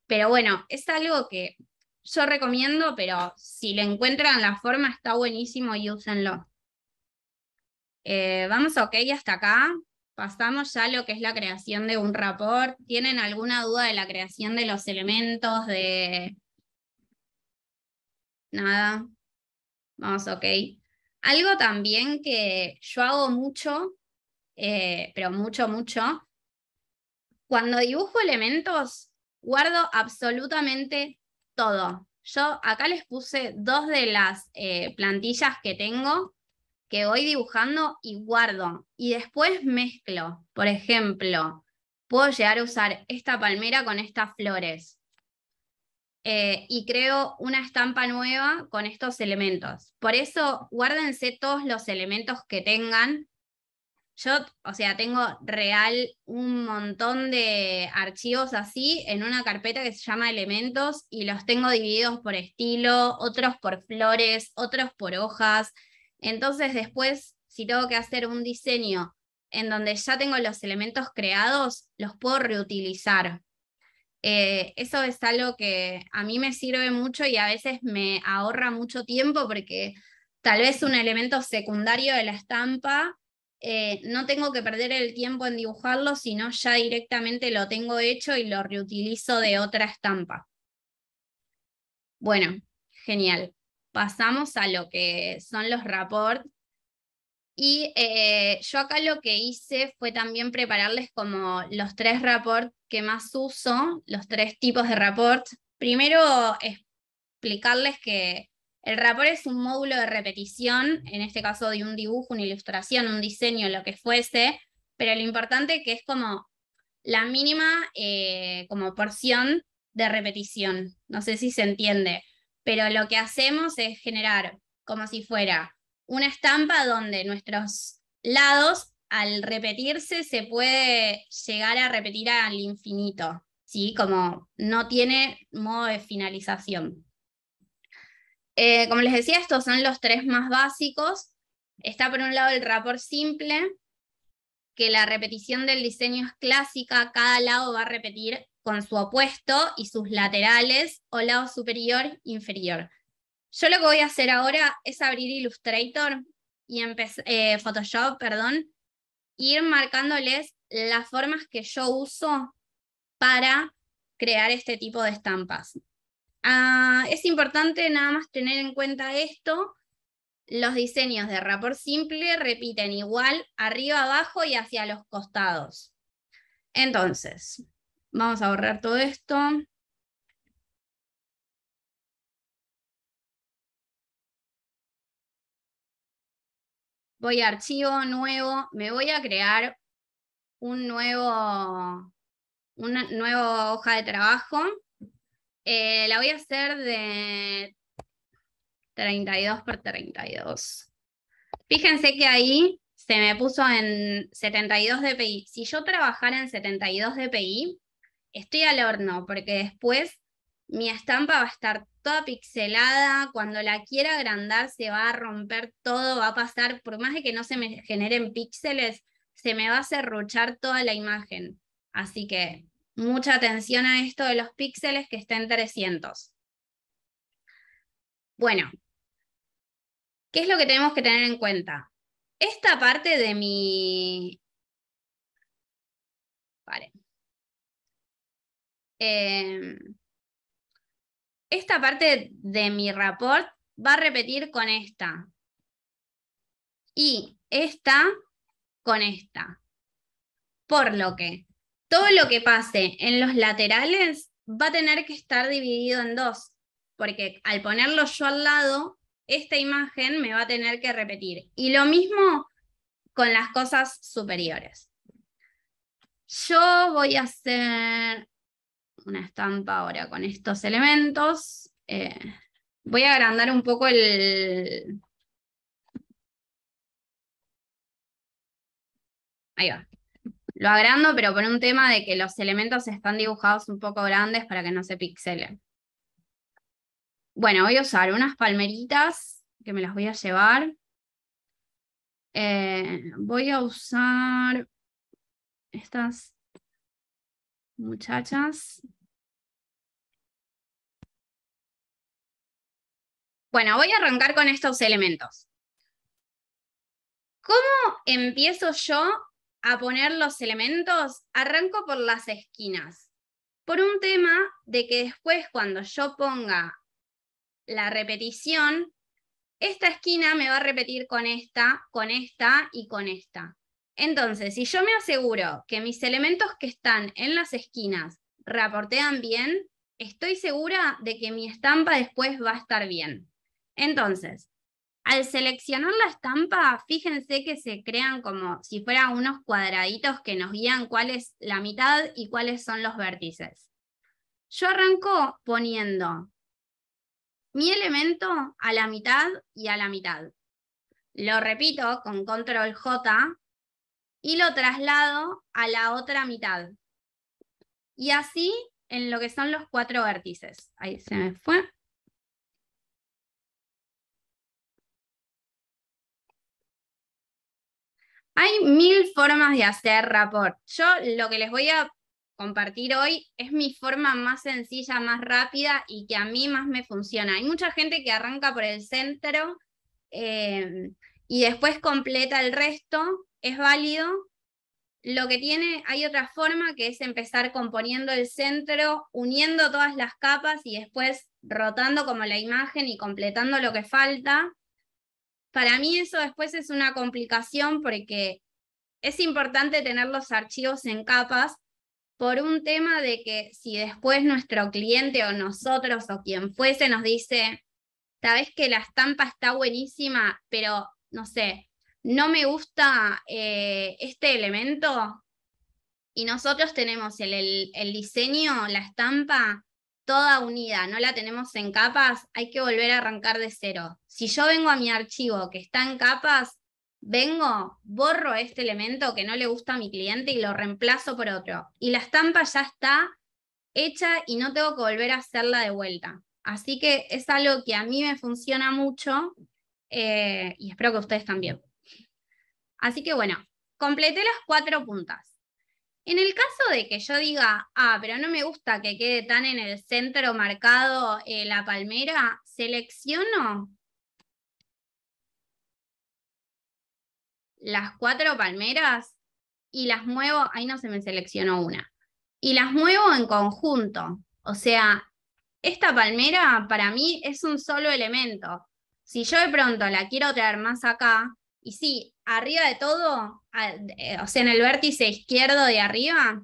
Pero bueno, es algo que yo recomiendo, pero si le encuentran la forma está buenísimo y úsenlo. Vamos ok hasta acá. Pasamos ya a lo que es la creación de un rapport. ¿Tienen alguna duda de la creación de los elementos? Nada. Vamos ok. Algo también que yo hago mucho, pero mucho, mucho. Cuando dibujo elementos, guardo absolutamente todo. Yo acá les puse dos de las plantillas que tengo que voy dibujando y guardo. Y después mezclo. Por ejemplo, puedo llegar a usar esta palmera con estas flores. Y creo una estampa nueva con estos elementos. Por eso, guárdense todos los elementos que tengan. Yo, o sea, tengo real un montón de archivos así en una carpeta que se llama elementos y los tengo divididos por estilo, otros por flores, otros por hojas. Entonces después, si tengo que hacer un diseño en donde ya tengo los elementos creados, los puedo reutilizar. Eso es algo que a mí me sirve mucho y a veces me ahorra mucho tiempo porque tal vez un elemento secundario de la estampa no tengo que perder el tiempo en dibujarlo, sino ya directamente lo tengo hecho y lo reutilizo de otra estampa. Bueno, genial. Pasamos a lo que son los rapports. Y yo acá lo que hice fue también prepararles como los 3 reports que más uso, los 3 tipos de reports. Primero, explicarles que el report es un módulo de repetición, en este caso de un dibujo, una ilustración, un diseño, lo que fuese, pero lo importante que es como la mínima como porción de repetición. No sé si se entiende, pero lo que hacemos es generar como si fuera una estampa donde nuestros lados, al repetirse, se puede llegar a repetir al infinito, ¿sí? Como no tiene modo de finalización. Como les decía, estos son los 3 más básicos. Está por un lado el rapport simple, que la repetición del diseño es clásica, cada lado va a repetir con su opuesto y sus laterales o lado superior e inferior. Yo lo que voy a hacer ahora es abrir Illustrator y Photoshop, perdón, ir marcándoles las formas que yo uso para crear este tipo de estampas. Es importante nada más tener en cuenta esto. Los diseños de rapport simple repiten igual arriba, abajo y hacia los costados. Entonces, vamos a borrar todo esto. Voy a archivo nuevo, me voy a crear una nueva hoja de trabajo. La voy a hacer de 32 por 32. Fíjense que ahí se me puso en 72 dpi. Si yo trabajara en 72 dpi, estoy al horno, porque después mi estampa va a estar toda pixelada, cuando la quiera agrandar se va a romper todo, va a pasar, por más de que no se me generen píxeles, se me va a serruchar toda la imagen. Así que mucha atención a esto de los píxeles, que está en 300. Bueno, ¿qué es lo que tenemos que tener en cuenta? Esta parte de mi... Vale. Esta parte de mi report va a repetir con esta. Y esta con esta. Por lo que todo lo que pase en los laterales va a tener que estar dividido en dos. Porque al ponerlo yo al lado, esta imagen me va a tener que repetir. Y lo mismo con las cosas superiores. Yo voy a hacer una estampa ahora con estos elementos. Voy a agrandar un poco el... Ahí va. Lo agrando, pero por un tema de que los elementos están dibujados un poco grandes para que no se pixelen. Bueno, voy a usar unas palmeritas que me las voy a llevar. Voy a usar estas muchachas. Bueno, voy a arrancar con estos elementos. ¿Cómo empiezo yo a poner los elementos? Arranco por las esquinas. Por un tema de que después cuando yo ponga la repetición, esta esquina me va a repetir con esta y con esta. Entonces, si yo me aseguro que mis elementos que están en las esquinas reportean bien, estoy segura de que mi estampa después va a estar bien. Entonces, al seleccionar la estampa, fíjense que se crean como si fueran unos cuadraditos que nos guían cuál es la mitad y cuáles son los vértices. Yo arranco poniendo mi elemento a la mitad y a la mitad. Lo repito con control J y lo traslado a la otra mitad. Y así en lo que son los 4 vértices. Ahí se me fue. Hay 1000 formas de hacer rapport. Yo lo que les voy a compartir hoy es mi forma más sencilla, más rápida y que a mí más me funciona. Hay mucha gente que arranca por el centro y después completa el resto, es válido. Lo que tiene, hay otra forma que es empezar componiendo el centro, uniendo todas las capas y después rotando como la imagen y completando lo que falta. Para mí eso después es una complicación porque es importante tener los archivos en capas por un tema de que si después nuestro cliente o nosotros o quien fuese nos dice, sabes que la estampa está buenísima, pero no sé, no me gusta este elemento, y nosotros tenemos el diseño, la estampa, toda unida, no la tenemos en capas, hay que volver a arrancar de cero. Si yo vengo a mi archivo que está en capas, vengo, borro este elemento que no le gusta a mi cliente y lo reemplazo por otro. Y la estampa ya está hecha y no tengo que volver a hacerla de vuelta. Así que es algo que a mí me funciona mucho y espero que ustedes también. Así que bueno, completé las 4 puntas. En el caso de que yo diga, pero no me gusta que quede tan en el centro marcado la palmera, selecciono las 4 palmeras y las muevo, ahí no se me seleccionó una, y las muevo en conjunto. O sea, esta palmera para mí es un solo elemento. Si yo de pronto la quiero traer más acá, y sí, arriba de todo, o sea, en el vértice izquierdo de arriba,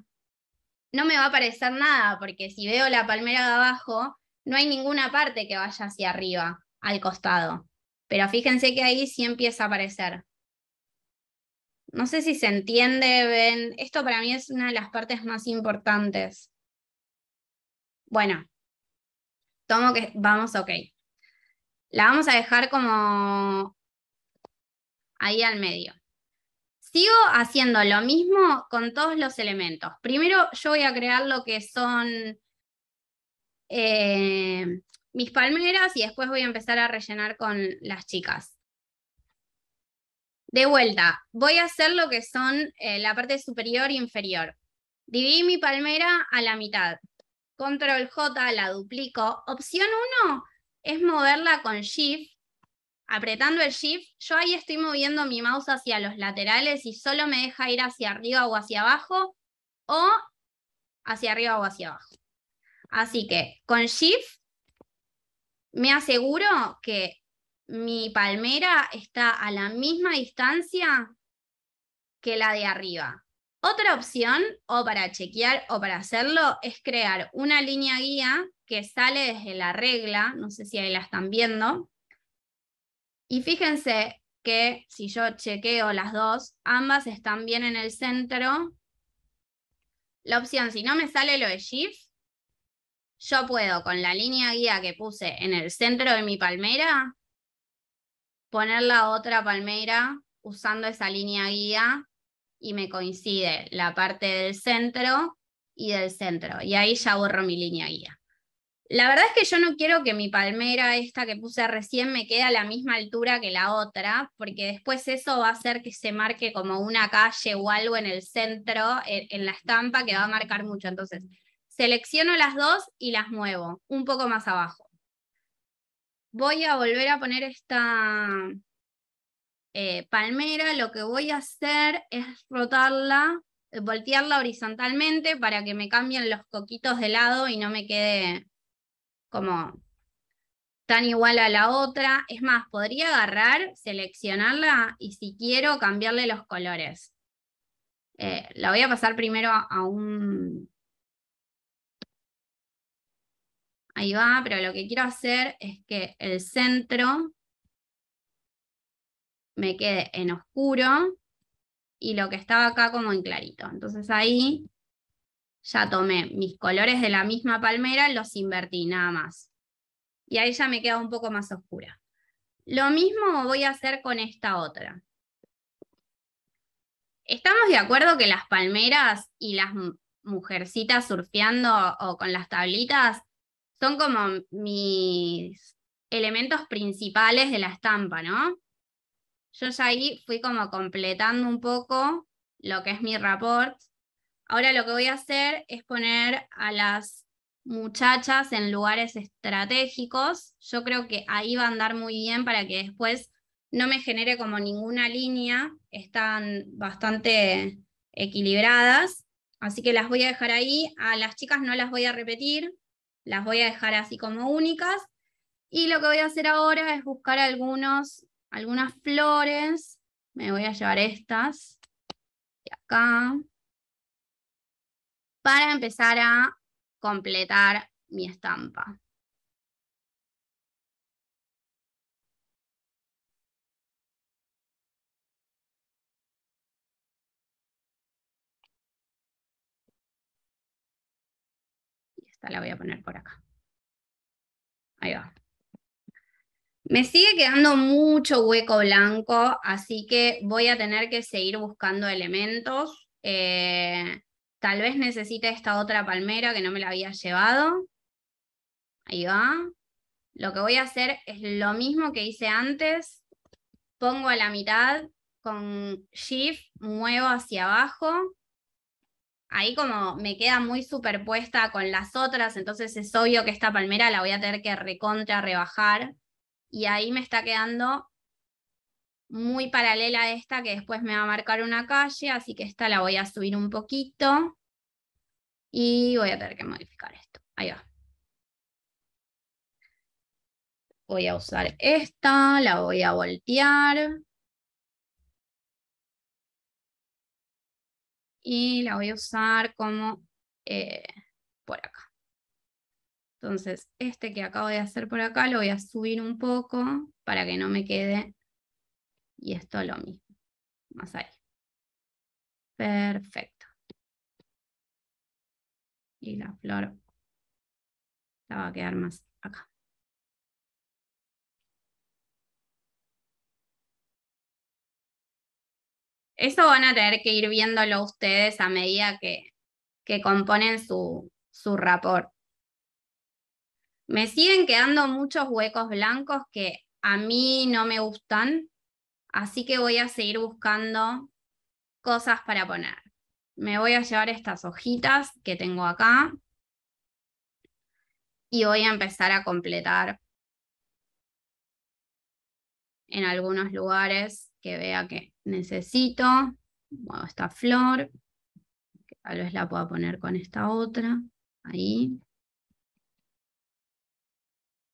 no me va a aparecer nada, porque si veo la palmera de abajo, no hay ninguna parte que vaya hacia arriba, al costado. Pero fíjense que ahí sí empieza a aparecer. No sé si se entiende, ven. Esto para mí es una de las partes más importantes. Bueno, vamos, ok. La vamos a dejar como ahí al medio. Sigo haciendo lo mismo con todos los elementos. Primero yo voy a crear lo que son mis palmeras y después voy a empezar a rellenar con las chicas. De vuelta, voy a hacer lo que son la parte superior e inferior. Dividí mi palmera a la mitad. Control J, la duplico. Opción 1 es moverla con Shift. Apretando el Shift, yo ahí estoy moviendo mi mouse hacia los laterales y solo me deja ir hacia arriba o hacia abajo, o hacia arriba o hacia abajo. Así que con Shift me aseguro que mi palmera está a la misma distancia que la de arriba. Otra opción, o para chequear o para hacerlo, es crear una línea guía que sale desde la regla, no sé si ahí la están viendo, y fíjense que si yo chequeo las dos, ambas están bien en el centro. La opción, si no me sale lo de Shift, yo puedo con la línea guía que puse en el centro de mi palmera, poner la otra palmera usando esa línea guía y me coincide la parte del centro y del centro. Y ahí ya borro mi línea guía. La verdad es que yo no quiero que mi palmera esta que puse recién me quede a la misma altura que la otra, porque después eso va a hacer que se marque como una calle o algo en el centro, en la estampa, que va a marcar mucho. Entonces, selecciono las dos y las muevo un poco más abajo. Voy a volver a poner esta palmera. Lo que voy a hacer es rotarla, voltearla horizontalmente para que me cambien los coquitos de lado y no me quede como tan igual a la otra. Es más, podría agarrar, seleccionarla y si quiero cambiarle los colores. La voy a pasar primero a un... Ahí va, pero lo que quiero hacer es que el centro me quede en oscuro y lo que estaba acá como en clarito. Entonces ahí ya tomé mis colores de la misma palmera, los invertí nada más. Y ahí ya me queda un poco más oscura. Lo mismo voy a hacer con esta otra. ¿Estamos de acuerdo que las palmeras y las mujercitas surfeando o con las tablitas son como mis elementos principales de la estampa, ¿no? Yo ya ahí fui como completando un poco lo que es mi rapport. Ahora lo que voy a hacer es poner a las muchachas en lugares estratégicos. Yo creo que ahí va a andar muy bien para que después no me genere como ninguna línea. Están bastante equilibradas, así que las voy a dejar ahí. A las chicas no las voy a repetir, las voy a dejar así como únicas. Y lo que voy a hacer ahora es buscar algunas flores. Me voy a llevar estas de acá, para empezar a completar mi estampa. Y esta la voy a poner por acá. Ahí va. Me sigue quedando mucho hueco blanco, así que voy a tener que seguir buscando elementos. Tal vez necesite esta otra palmera que no me la había llevado. Ahí va. Lo que voy a hacer es lo mismo que hice antes. Pongo a la mitad, con Shift muevo hacia abajo. Ahí como me queda muy superpuesta con las otras, entonces es obvio que esta palmera la voy a tener que recontra rebajar. Y ahí me está quedando muy paralela a esta que después me va a marcar una calle, así que esta la voy a subir un poquito. Y voy a tener que modificar esto. Ahí va. Voy a usar esta, la voy a voltear. Y la voy a usar como por acá. Entonces, este que acabo de hacer por acá lo voy a subir un poco para que no me quede. Y esto lo mismo, más ahí. Perfecto. Y la flor la va a quedar más acá. Eso van a tener que ir viéndolo ustedes a medida que componen su rapport. Me siguen quedando muchos huecos blancos que a mí no me gustan, así que voy a seguir buscando cosas para poner. Me voy a llevar estas hojitas que tengo acá y voy a empezar a completar en algunos lugares que vea que necesito. Bueno, esta flor, que tal vez la pueda poner con esta otra, ahí.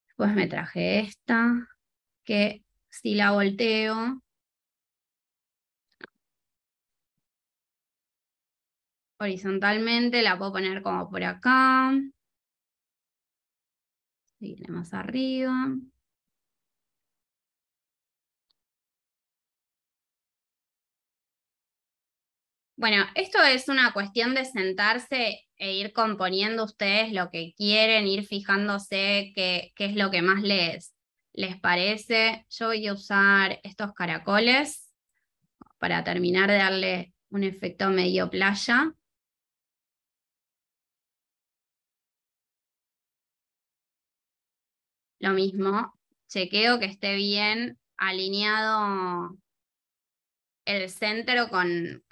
Después me traje esta, que si la volteo, horizontalmente la puedo poner como por acá. Seguirle más arriba. Bueno, esto es una cuestión de sentarse e ir componiendo ustedes lo que quieren, ir fijándose qué es lo que más les parece. Yo voy a usar estos caracoles para terminar de darle un efecto medio playa. Lo mismo, chequeo que esté bien alineado el centro con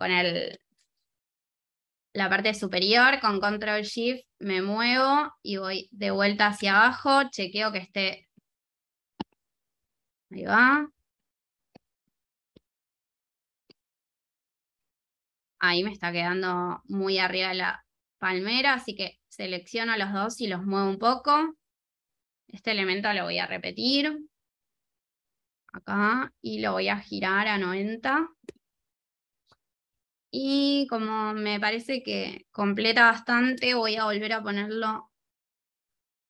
la parte superior, con Control Shift me muevo y voy de vuelta hacia abajo, chequeo que esté, ahí va. Ahí me está quedando muy arriba la palmera, así que selecciono los dos y los muevo un poco. Este elemento lo voy a repetir acá y lo voy a girar a 90. Y como me parece que completa bastante, voy a volver a ponerlo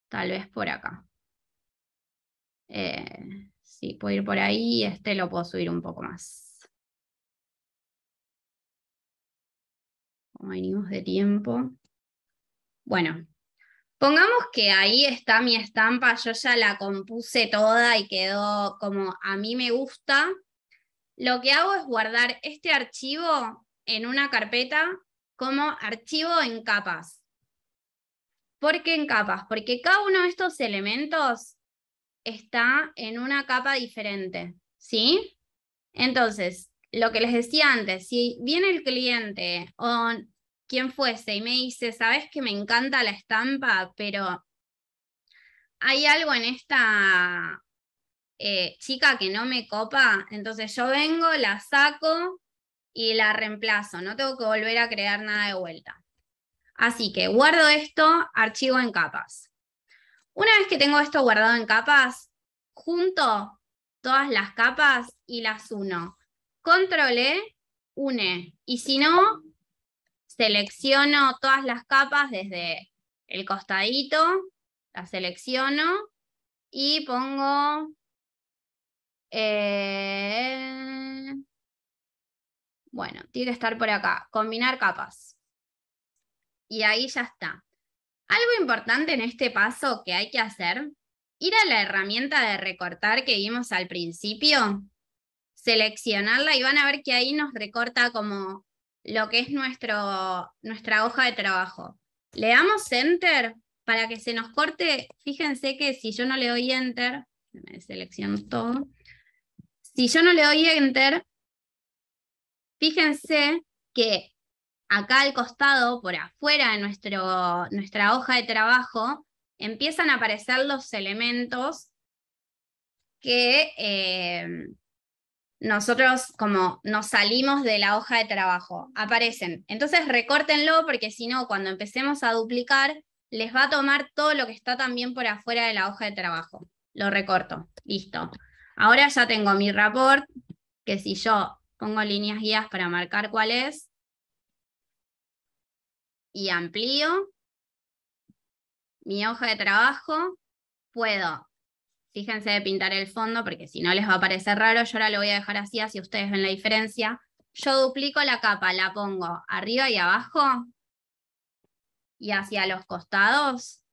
tal vez por acá. Sí, puedo ir por ahí, este lo puedo subir un poco más. Como venimos de tiempo. Bueno, pongamos que ahí está mi estampa, yo ya la compuse toda y quedó como a mí me gusta. Lo que hago es guardar este archivo en una carpeta como archivo en capas. ¿Por qué en capas? Porque cada uno de estos elementos está en una capa diferente, ¿sí? Entonces, lo que les decía antes, si viene el cliente o quien fuese y me dice, sabes que me encanta la estampa, pero hay algo en esta chica que no me copa, entonces yo vengo, la saco y la reemplazo, no tengo que volver a crear nada de vuelta. Así que guardo esto, archivo en capas. Una vez que tengo esto guardado en capas, junto todas las capas y las uno. Control E, une. Y si no, selecciono todas las capas desde el costadito, las selecciono y pongo bueno, tiene que estar por acá, combinar capas. Y ahí ya está. Algo importante en este paso que hay que hacer, ir a la herramienta de recortar que vimos al principio, seleccionarla y van a ver que ahí nos recorta como lo que es nuestra hoja de trabajo. Le damos Enter para que se nos corte. Fíjense que si yo no le doy Enter, me selecciono todo. Si yo no le doy Enter, fíjense que acá al costado, por afuera de nuestra hoja de trabajo, empiezan a aparecer los elementos que nosotros como nos salimos de la hoja de trabajo. Aparecen. Entonces recórtenlo porque si no, cuando empecemos a duplicar, les va a tomar todo lo que está también por afuera de la hoja de trabajo. Lo recorto. Listo. Ahora ya tengo mi rapport, que si yo pongo líneas guías para marcar cuál es, y amplío mi hoja de trabajo, puedo, fíjense de pintar el fondo, porque si no les va a parecer raro, yo ahora lo voy a dejar así ustedes ven la diferencia. Yo duplico la capa, la pongo arriba y abajo, y hacia los costados.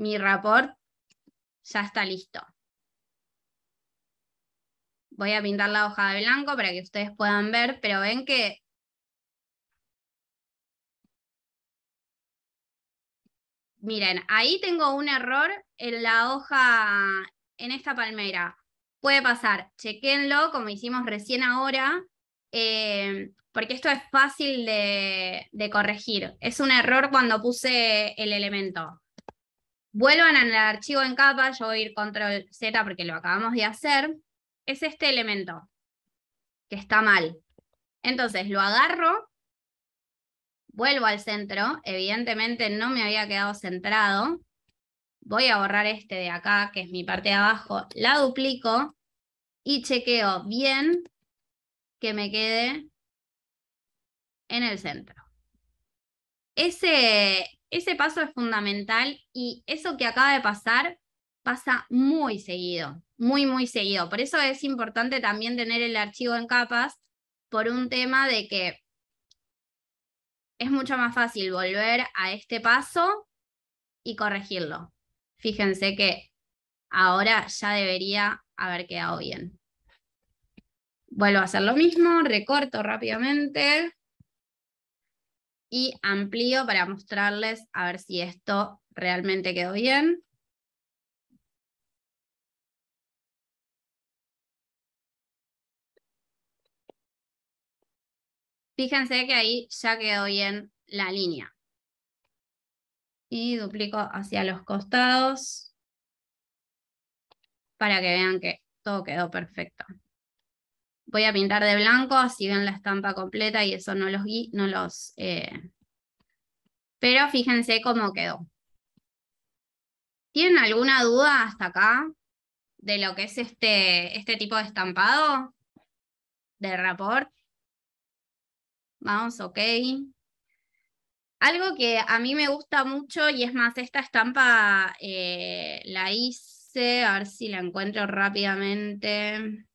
mi rapport ya está listo. Voy a pintar la hoja de blanco para que ustedes puedan ver, pero ven que miren, ahí tengo un error en la hoja, en esta palmera. Puede pasar, chequenlo como hicimos recién ahora, porque esto es fácil de corregir. Es un error cuando puse el elemento. Vuelvan al archivo en capa, yo voy a ir control Z porque lo acabamos de hacer. Es este elemento, que está mal. Entonces lo agarro, vuelvo al centro, evidentemente no me había quedado centrado. Voy a borrar este de acá, que es mi parte de abajo, la duplico y chequeo bien que me quede en el centro. Ese paso es fundamental y eso que acaba de pasar pasa muy seguido, muy, muy seguido. Por eso es importante también tener el archivo en capas por un tema de que es mucho más fácil volver a este paso y corregirlo. Fíjense que ahora ya debería haber quedado bien. Vuelvo a hacer lo mismo, recorto rápidamente y amplío para mostrarles a ver si esto realmente quedó bien. Fíjense que ahí ya quedó bien la línea. Y duplico hacia los costados para que vean que todo quedó perfecto. Voy a pintar de blanco, así ven la estampa completa y eso no los... Pero fíjense cómo quedó. ¿Tienen alguna duda hasta acá de lo que es este tipo de estampado? ¿De rapport? Vamos, ok. Algo que a mí me gusta mucho, y es más, esta estampa la hice, a ver si la encuentro rápidamente.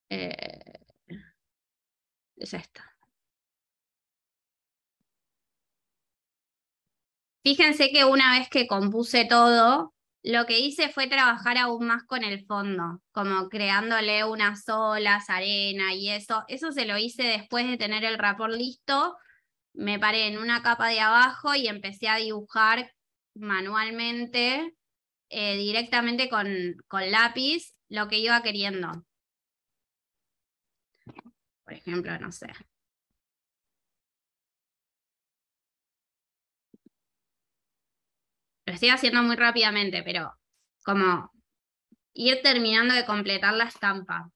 Es esta. Fíjense que una vez que compuse todo, lo que hice fue trabajar aún más con el fondo, como creándole unas olas, arena y eso. Eso se lo hice después de tener el rapport listo. Me paré en una capa de abajo y empecé a dibujar manualmente, directamente con lápiz, lo que iba queriendo. Por ejemplo, no sé. Lo estoy haciendo muy rápidamente, pero como ir terminando de completar la estampa.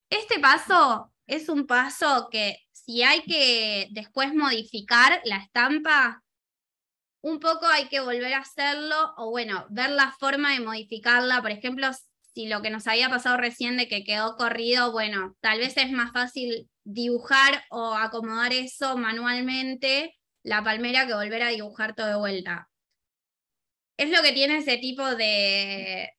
Este paso es un paso que si hay que después modificar la estampa, un poco hay que volver a hacerlo o bueno, ver la forma de modificarla. Por ejemplo, si lo que nos había pasado recién de que quedó corrido, bueno, tal vez es más fácil dibujar o acomodar eso manualmente, la palmera, que volver a dibujar todo de vuelta. Es lo que tiene ese tipo de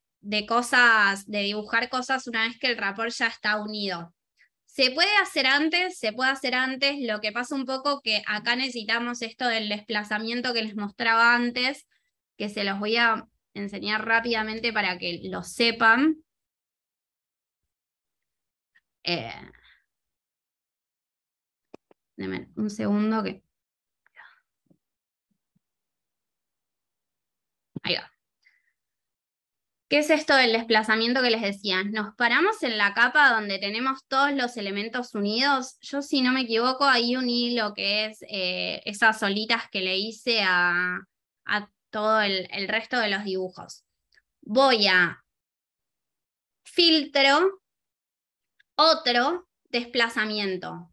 cosas, de dibujar cosas una vez que el rapport ya está unido. Se puede hacer antes, lo que pasa un poco que acá necesitamos esto del desplazamiento que les mostraba antes, que se los voy a enseñar rápidamente para que lo sepan. Denme un segundo que... Ahí va. ¿Qué es esto del desplazamiento que les decía? Nos paramos en la capa donde tenemos todos los elementos unidos. Yo, si no me equivoco, ahí uní lo que es esas olitas que le hice a todo el resto de los dibujos. Voy a filtro, otro desplazamiento.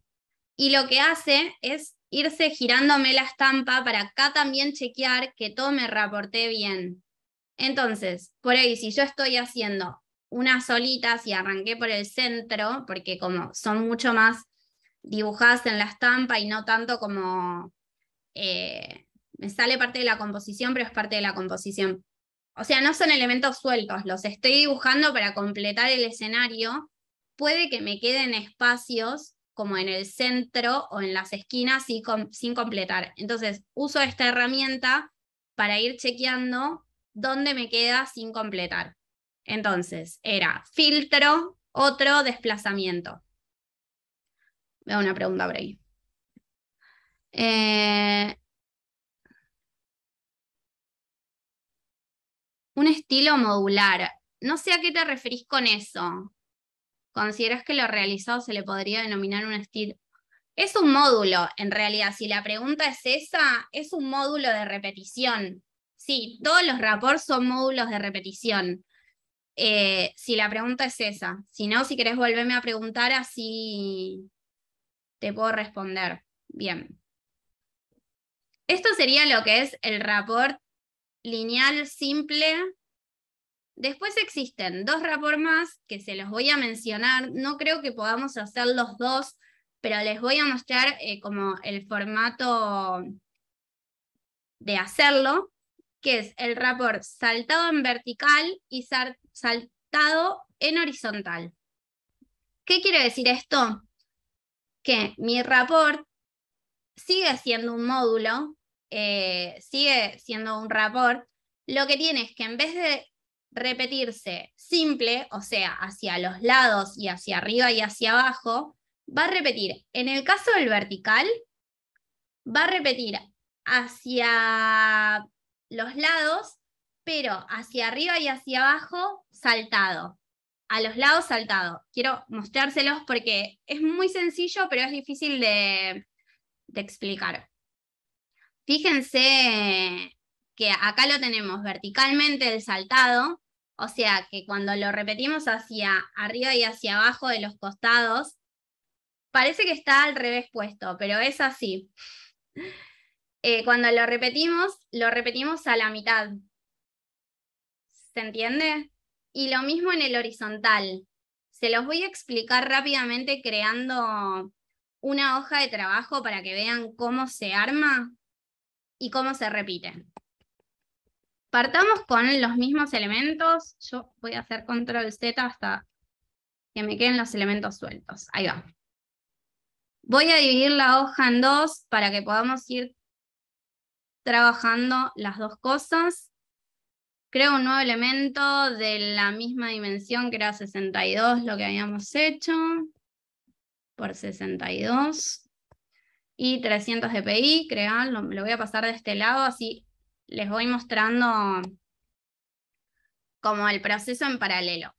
Y lo que hace es irse girándome la estampa para acá también chequear que todo me reporte bien. Entonces, por ahí, si yo estoy haciendo unas olitas y arranqué por el centro, porque como son mucho más dibujadas en la estampa y no tanto como me sale parte de la composición, pero es parte de la composición. O sea, no son elementos sueltos, los estoy dibujando para completar el escenario. Puede que me queden espacios como en el centro o en las esquinas sin completar. Entonces uso esta herramienta para ir chequeando dónde me queda sin completar. Entonces era filtro, otro desplazamiento. Veo una pregunta por ahí. Un estilo modular. No sé a qué te referís con eso. ¿Consideras que lo realizado se le podría denominar un estilo? Es un módulo, en realidad. Si la pregunta es esa, es un módulo de repetición. Sí, todos los rapports son módulos de repetición. Si la pregunta es esa. Si no, si querés volverme a preguntar, así te puedo responder. Bien. Esto sería lo que es el rapport lineal simple. Después existen dos rapports más que se los voy a mencionar. No creo que podamos hacer los dos, pero les voy a mostrar como el formato de hacerlo, que es el rapport saltado en vertical y saltado en horizontal. ¿Qué quiere decir esto? Que mi rapport sigue siendo un módulo, sigue siendo un rapport. Lo que tiene es que en vez de repetirse simple, o sea, hacia los lados y hacia arriba y hacia abajo, va a repetir, en el caso del vertical, va a repetir hacia los lados, pero hacia arriba y hacia abajo, saltado. A los lados, saltado. Quiero mostrárselos porque es muy sencillo, pero es difícil de explicar. Fíjense que acá lo tenemos verticalmente el saltado, o sea que cuando lo repetimos hacia arriba y hacia abajo de los costados, parece que está al revés puesto, pero es así. Cuando lo repetimos a la mitad. ¿Se entiende? Y lo mismo en el horizontal. Se los voy a explicar rápidamente creando una hoja de trabajo para que vean cómo se arma y cómo se repite. Partamos con los mismos elementos. Yo voy a hacer control Z hasta que me queden los elementos sueltos. Ahí va. Voy a dividir la hoja en dos para que podamos ir trabajando las dos cosas. Creo un nuevo elemento de la misma dimensión que era 62, lo que habíamos hecho, por 62. Y 300 dpi, crear, lo voy a pasar de este lado, así les voy mostrando como el proceso en paralelo.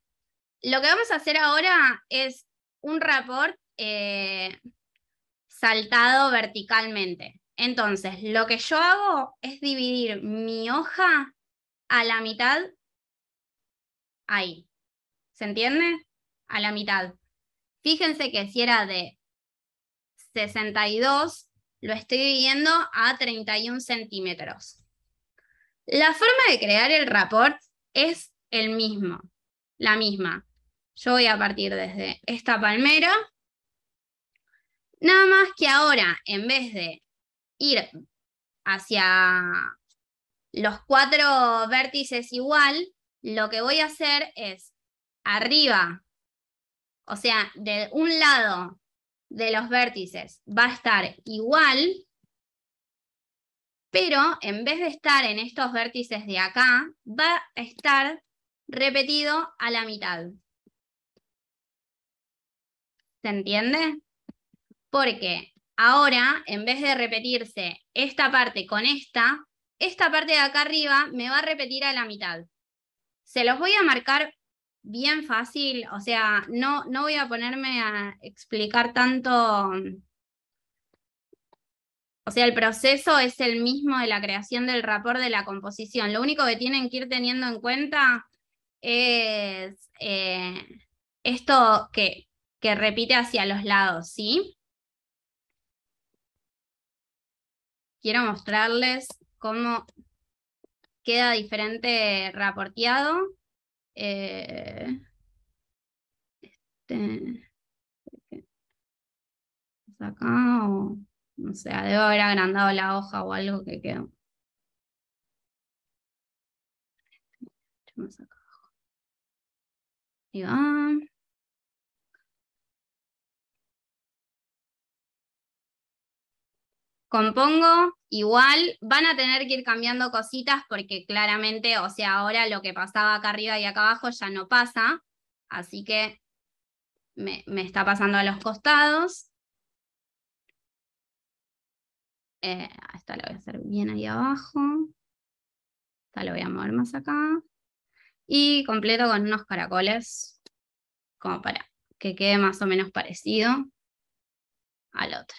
Lo que vamos a hacer ahora es un rapport saltado verticalmente. Entonces, lo que yo hago es dividir mi hoja a la mitad ahí. ¿Se entiende? A la mitad. Fíjense que si era de 62, lo estoy dividiendo a 31 centímetros. La forma de crear el rapport es la misma. Yo voy a partir desde esta palmera, nada más que ahora, en vez de ir hacia los 4 vértices igual, lo que voy a hacer es arriba, o sea, de un lado de los vértices va a estar igual, pero en vez de estar en estos vértices de acá, va a estar repetido a la mitad. ¿Se entiende? Porque ahora, en vez de repetirse esta parte con esta parte de acá arriba me va a repetir a la mitad. Se los voy a marcar bien fácil, o sea, no voy a ponerme a explicar tanto. O sea, el proceso es el mismo de la creación del rapport de la composición. Lo único que tienen que ir teniendo en cuenta es esto que repite hacia los lados, ¿sí? Quiero mostrarles cómo queda diferente raporteado. Acá o no sé, debo haber agrandado la hoja o algo que quedó. Más acá. Ahí va. Compongo igual, van a tener que ir cambiando cositas porque claramente, o sea, ahora lo que pasaba acá arriba y acá abajo ya no pasa, así que me está pasando a los costados. Esta la voy a hacer bien ahí abajo. Esta la voy a mover más acá. Y completo con unos caracoles, como para que quede más o menos parecido al otro.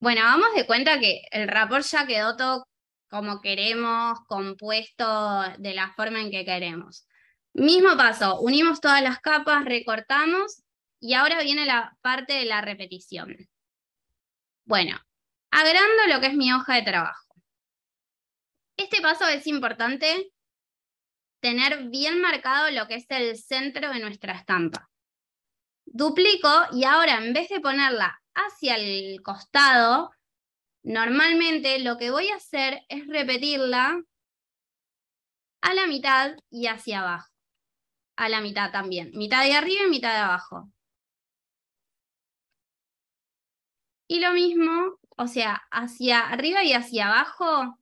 Bueno, vamos de cuenta que el rapport ya quedó todo como queremos, compuesto de la forma en que queremos. Mismo paso, unimos todas las capas, recortamos y ahora viene la parte de la repetición. Bueno, agrando lo que es mi hoja de trabajo. Este paso es importante tener bien marcado lo que es el centro de nuestra estampa. Duplico y ahora en vez de ponerla hacia el costado, normalmente lo que voy a hacer es repetirla a la mitad y hacia abajo. A la mitad también. Mitad de arriba y mitad de abajo. Y lo mismo, o sea, hacia arriba y hacia abajo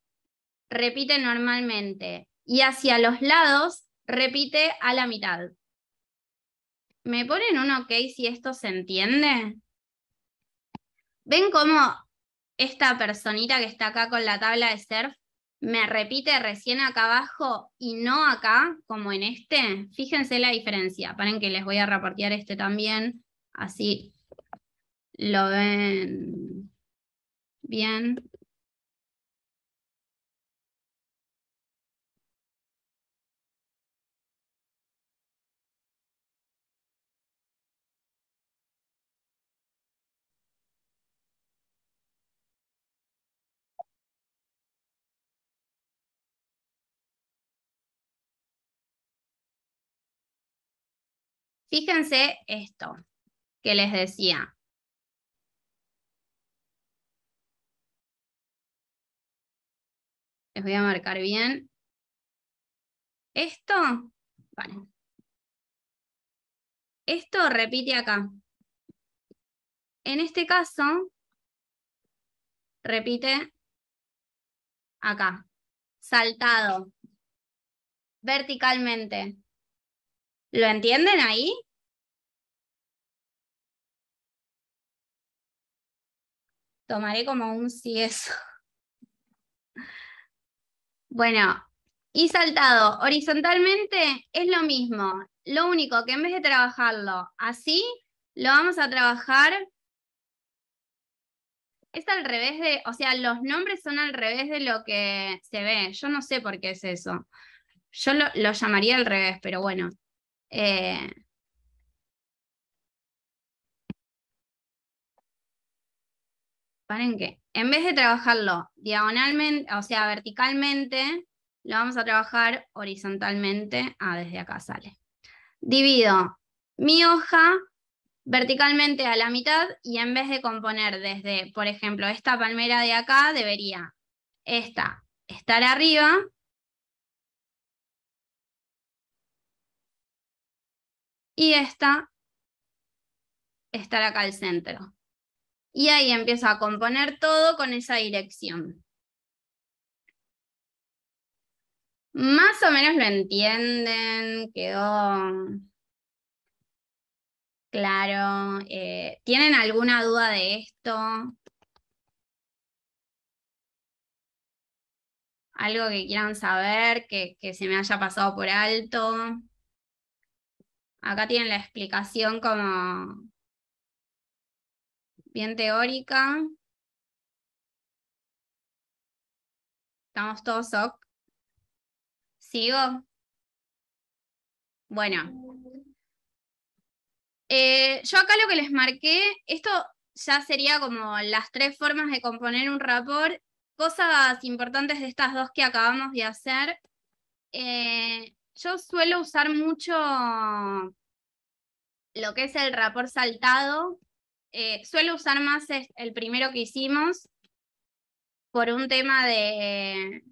repite normalmente. Y hacia los lados repite a la mitad. ¿Me ponen un ok si esto se entiende? ¿Ven cómo esta personita que está acá con la tabla de surf me repite recién acá abajo y no acá, como en este? Fíjense la diferencia. Paren que les voy a reportear este también, así lo ven bien. Fíjense esto que les decía. Les voy a marcar bien. Esto, vale. Esto repite acá. En este caso, repite acá. Saltado. Verticalmente. ¿Lo entienden ahí? Tomaré como un sí eso. Bueno, y saltado horizontalmente es lo mismo. Lo único que en vez de trabajarlo así, lo vamos a trabajar. Es al revés de, o sea, los nombres son al revés de lo que se ve. Yo no sé por qué es eso. Yo lo llamaría al revés, pero bueno. Paren que, en vez de trabajarlo diagonalmente, o sea, verticalmente, lo vamos a trabajar horizontalmente. Desde acá sale. Divido mi hoja verticalmente a la mitad y en vez de componer desde, por ejemplo, esta palmera de acá, debería esta estar arriba y esta estar acá al centro. Y ahí empiezo a componer todo con esa dirección. Más o menos lo entienden, quedó claro. ¿Tienen alguna duda de esto? ¿Algo que quieran saber, que se me haya pasado por alto? Acá tienen la explicación como bien teórica. ¿Estamos todos ok? ¿Sigo? Bueno. Yo acá lo que les marqué, esto ya sería como las 3 formas de componer un rapport. Cosas importantes de estas 2 que acabamos de hacer. Yo suelo usar mucho lo que es el rapport saltado. Suelo usar más el primero que hicimos por un tema de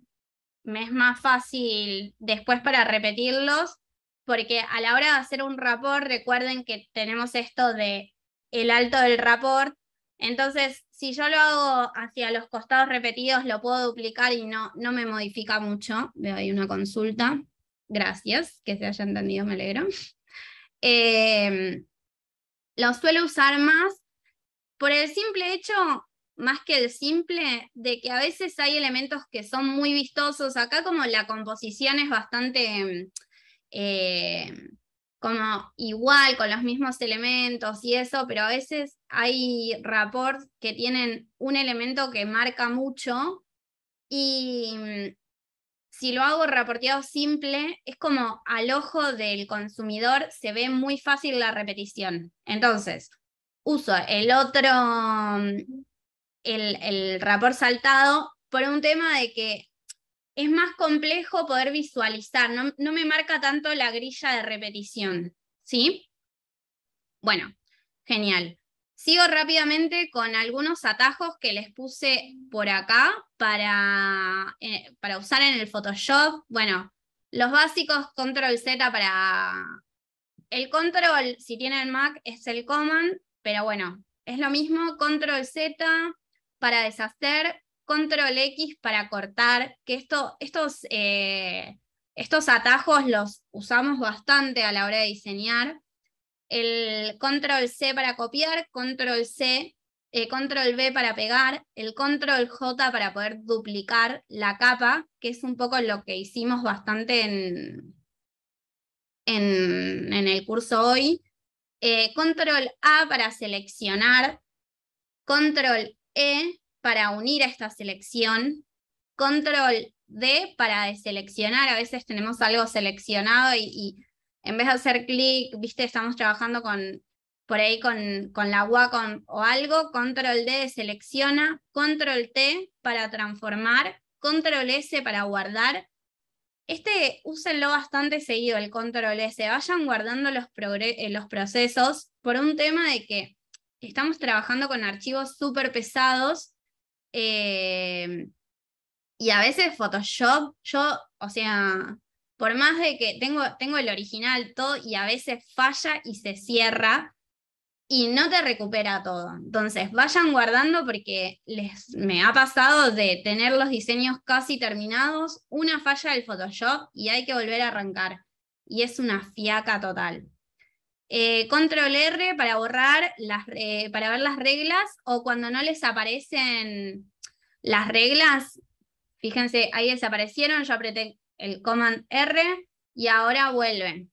me es más fácil después para repetirlos, porque a la hora de hacer un rapport, recuerden que tenemos esto de el alto del rapport, Entonces, si yo lo hago hacia los costados repetidos, lo puedo duplicar y no me modifica mucho. Veo ahí una consulta. Gracias, que se haya entendido, me alegro. Lo suelo usar más por el simple hecho, más que el simple, de que a veces hay elementos que son muy vistosos. Acá como la composición es bastante como igual, con los mismos elementos y eso, pero a veces hay rapports que tienen un elemento que marca mucho y si lo hago reporteado simple, es como al ojo del consumidor se ve muy fácil la repetición. Entonces, uso el otro, el rapport saltado, por un tema de que es más complejo poder visualizar, no me marca tanto la grilla de repetición, ¿sí? Bueno, genial. Sigo rápidamente con algunos atajos que les puse por acá para usar en el Photoshop. Bueno, los básicos, Control Z para... El Control, si tienen Mac, es el Command, pero bueno, es lo mismo, Control Z para deshacer, Control X para cortar, que estos atajos los usamos bastante a la hora de diseñar. El Control C para copiar, Control V para pegar, el Control J para poder duplicar la capa, que es un poco lo que hicimos bastante en el curso hoy. Control A para seleccionar, Control E para unir a esta selección, Control D para deseleccionar. A veces tenemos algo seleccionado y en vez de hacer clic, viste, estamos trabajando por ahí con la Wacom o algo, Control D deselecciona, Control T para transformar, Control S para guardar. Úsenlo bastante seguido, el Control S. Vayan guardando los procesos por un tema de que estamos trabajando con archivos súper pesados y a veces Photoshop, o sea, por más de que tengo el original todo y a veces falla y se cierra y no te recupera todo. Entonces, vayan guardando porque me ha pasado de tener los diseños casi terminados, una falla del Photoshop y hay que volver a arrancar. Y es una fiaca total. Control R para borrar, para ver las reglas o cuando no les aparecen las reglas, fíjense, ahí desaparecieron, yo apreté el Command R y ahora vuelven.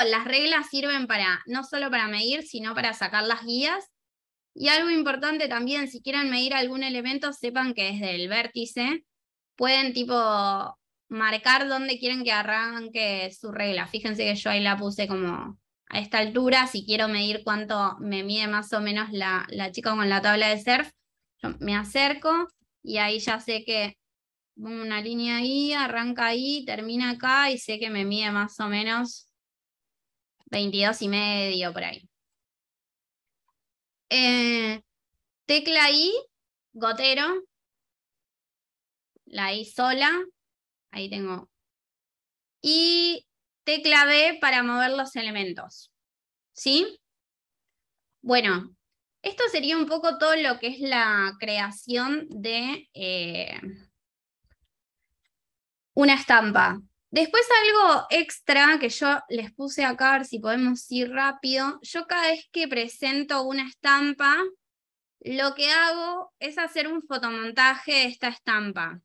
Las reglas sirven no solo para medir, sino para sacar las guías. Y algo importante también, si quieren medir algún elemento, sepan que desde el vértice pueden tipo marcar dónde quieren que arranque su regla. Fíjense que yo ahí la puse como a esta altura, si quiero medir cuánto me mide más o menos la chica con la tabla de surf, yo me acerco y ahí ya sé que pongo una línea ahí, arranca ahí, termina acá y sé que me mide más o menos 22,5 por ahí. Tecla I, gotero, la I sola, ahí tengo. Y tecla B para mover los elementos. ¿Sí? Bueno, esto sería un poco todo lo que es la creación de una estampa. Después algo extra que yo les puse acá, a ver si podemos ir rápido. Yo cada vez que presento una estampa, lo que hago es hacer un fotomontaje de esta estampa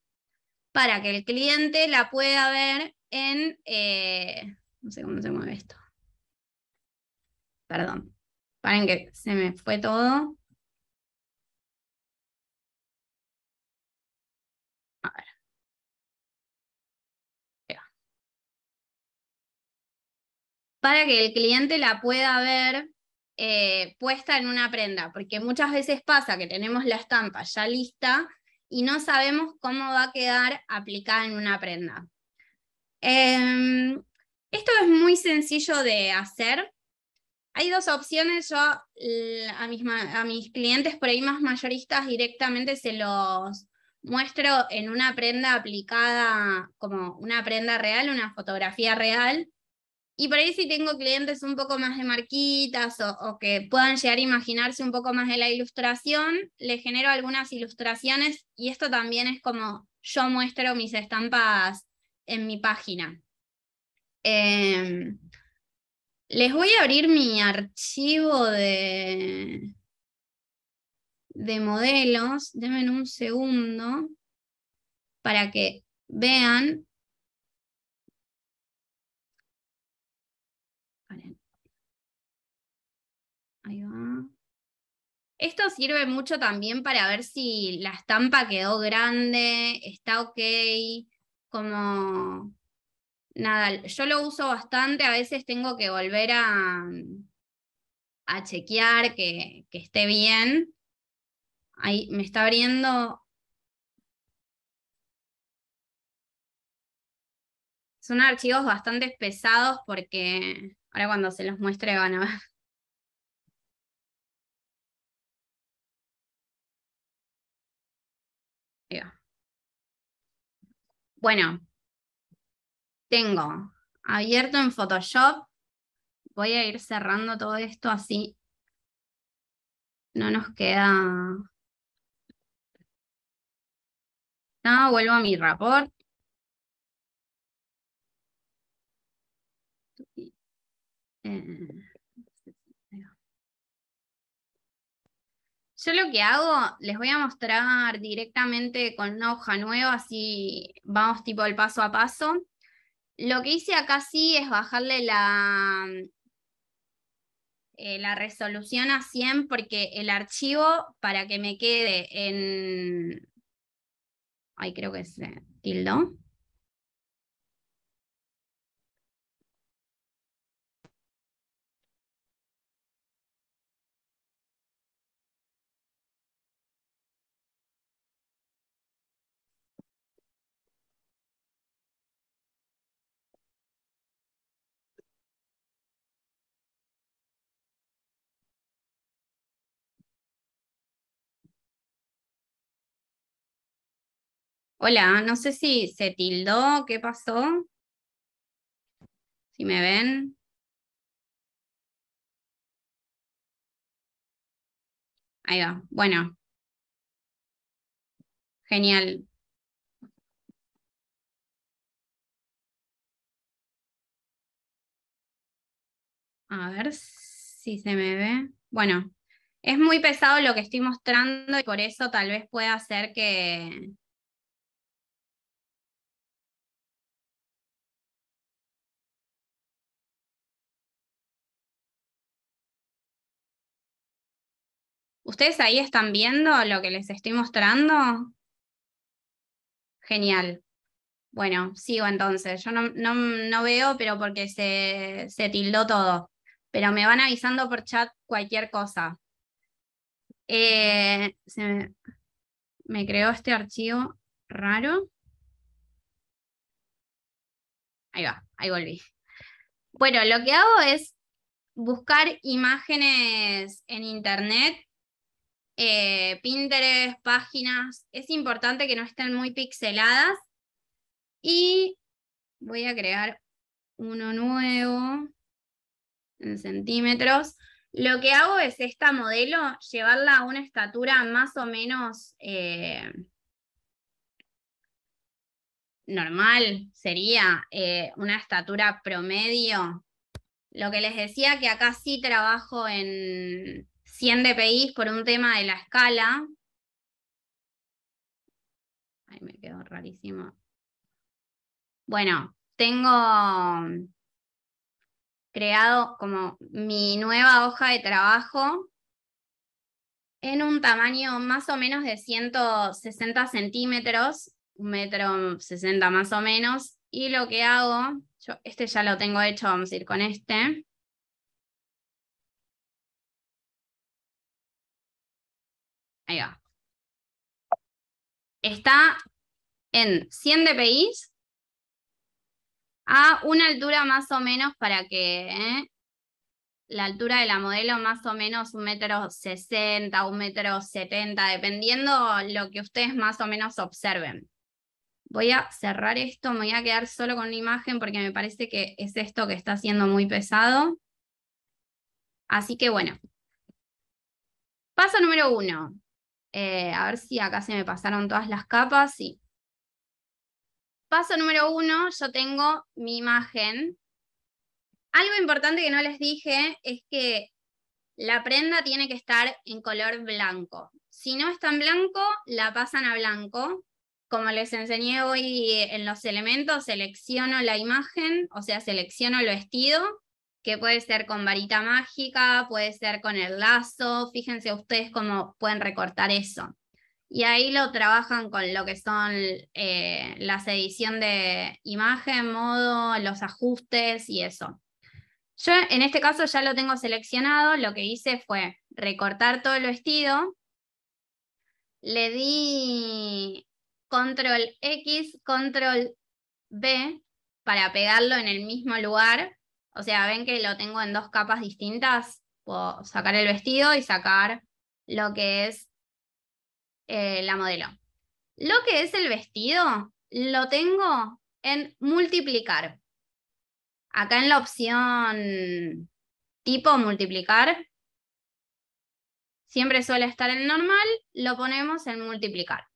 para que el cliente la pueda ver en... no sé cómo se mueve esto. Perdón. Paren que se me fue todo. A ver. Para que el cliente la pueda ver puesta en una prenda, porque muchas veces pasa que tenemos la estampa ya lista y no sabemos cómo va a quedar aplicada en una prenda. Esto es muy sencillo de hacer. Hay dos opciones. Yo a mis clientes por ahí más mayoristas directamente se los muestro en una prenda aplicada como una prenda real, una fotografía real. Y por ahí si tengo clientes un poco más de marquitas o que puedan llegar a imaginarse un poco más de la ilustración, les genero algunas ilustraciones y esto también es como yo muestro mis estampas en mi página. Les voy a abrir mi archivo de modelos. Denme un segundo para que vean. Ahí va. Esto sirve mucho también para ver si la estampa quedó grande, está ok, como nada, yo lo uso bastante, a veces tengo que volver a chequear que esté bien. Ahí me está abriendo. Son archivos bastante pesados porque ahora cuando se los muestre van a ver. Ahí va. Bueno, tengo abierto en Photoshop. Voy a ir cerrando todo esto así no nos queda. No, vuelvo a mi report. Yo lo que hago, les voy a mostrar directamente con una hoja nueva, así vamos tipo el paso a paso. Lo que hice acá sí es bajarle la resolución a 100 porque el archivo, para que me quede en... Ay, creo que se tildó. Hola, no sé si se tildó, ¿qué pasó? Si me ven. Ahí va, bueno, genial. A ver si se me ve. Bueno, es muy pesado lo que estoy mostrando y por eso tal vez pueda hacer que... ¿Ustedes ahí están viendo lo que les estoy mostrando? Genial. Bueno, sigo entonces. Yo no veo, pero porque se tildó todo. Pero me van avisando por chat cualquier cosa. Me creó este archivo raro. Ahí va, ahí volví. Bueno, lo que hago es buscar imágenes en internet, Pinterest, páginas. Es importante que no estén muy pixeladas. Y voy a crear uno nuevo en centímetros. Lo que hago es esta modelo, llevarla a una estatura más o menos normal, sería una estatura promedio. Lo que les decía que acá sí trabajo en 100 dpi por un tema de la escala. Ay, me quedó rarísimo. Bueno, tengo creado como mi nueva hoja de trabajo en un tamaño más o menos de 160 centímetros, 1,60 m más o menos, y lo que hago, este ya lo tengo hecho, vamos a ir con este. Ahí va. Está en 100 dpi a una altura más o menos para que la altura de la modelo más o menos 1,60 m, 1,70 m, dependiendo lo que ustedes más o menos observen. Voy a cerrar esto, me voy a quedar solo con una imagen porque me parece que es esto que está siendo muy pesado. Así que bueno. Paso número 1. A ver si acá se me pasaron todas las capas. Sí. Paso número 1, yo tengo mi imagen. Algo importante que no les dije es que la prenda tiene que estar en color blanco. Si no está en blanco, la pasan a blanco. Como les enseñé hoy en los elementos, selecciono la imagen, o sea, selecciono el vestido, que puede ser con varita mágica, puede ser con el lazo. Fíjense ustedes cómo pueden recortar eso. Y ahí lo trabajan con lo que son las edición de imagen, modo, los ajustes y eso. Yo en este caso ya lo tengo seleccionado, lo que hice fue recortar todo el vestido, le di control X, control B para pegarlo en el mismo lugar. O sea, ven que lo tengo en 2 capas distintas. Puedo sacar el vestido y sacar lo que es la modelo. Lo que es el vestido lo tengo en multiplicar. Acá en la opción tipo multiplicar, siempre suele estar en normal, lo ponemos en multiplicar.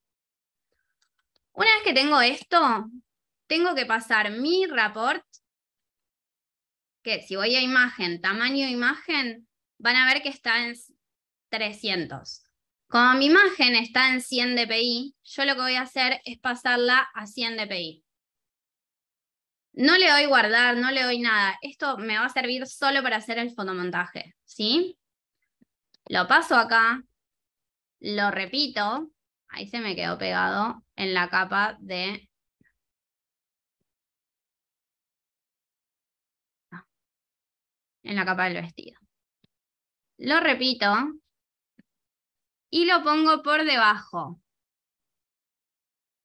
Una vez que tengo esto, tengo que pasar mi report, que si voy a imagen, tamaño imagen, van a ver que está en 300. Como mi imagen está en 100 dpi, yo lo que voy a hacer es pasarla a 100 dpi. No le doy guardar, no le doy nada. Esto me va a servir solo para hacer el fotomontaje, ¿sí? Lo paso acá, lo repito, ahí se me quedó pegado en la capa de... en la capa del vestido. Lo repito y lo pongo por debajo.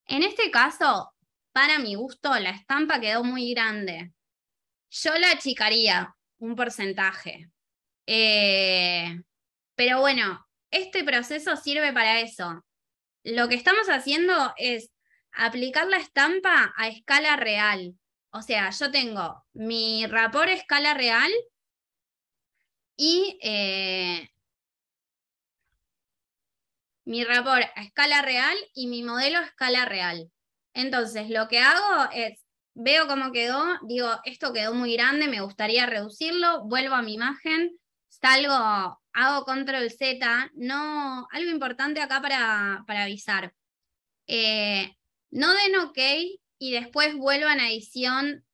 En este caso, para mi gusto, la estampa quedó muy grande. Yo la achicaría un porcentaje. Pero bueno, este proceso sirve para eso. Lo que estamos haciendo es aplicar la estampa a escala real. O sea, yo tengo mi rapor a escala real y mi rapor a escala real y mi modelo a escala real. Entonces, lo que hago es, veo cómo quedó, digo, esto quedó muy grande, me gustaría reducirlo, vuelvo a mi imagen, salgo, hago control Z, no, algo importante acá para avisar. No den OK y después vuelvan a edición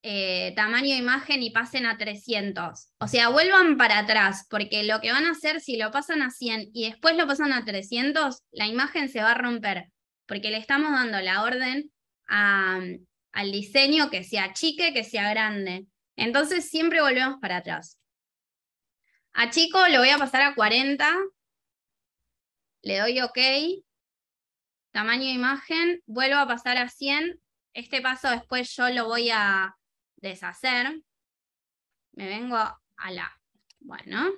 tamaño de imagen y pasen a 300. O sea, vuelvan para atrás, porque lo que van a hacer si lo pasan a 100 y después lo pasan a 300, la imagen se va a romper, porque le estamos dando la orden al diseño que sea chique, que sea grande. Entonces siempre volvemos para atrás. A chico lo voy a pasar a 40, le doy OK, tamaño de imagen, vuelvo a pasar a 100, este paso después yo lo voy a deshacer, me vengo a la, bueno,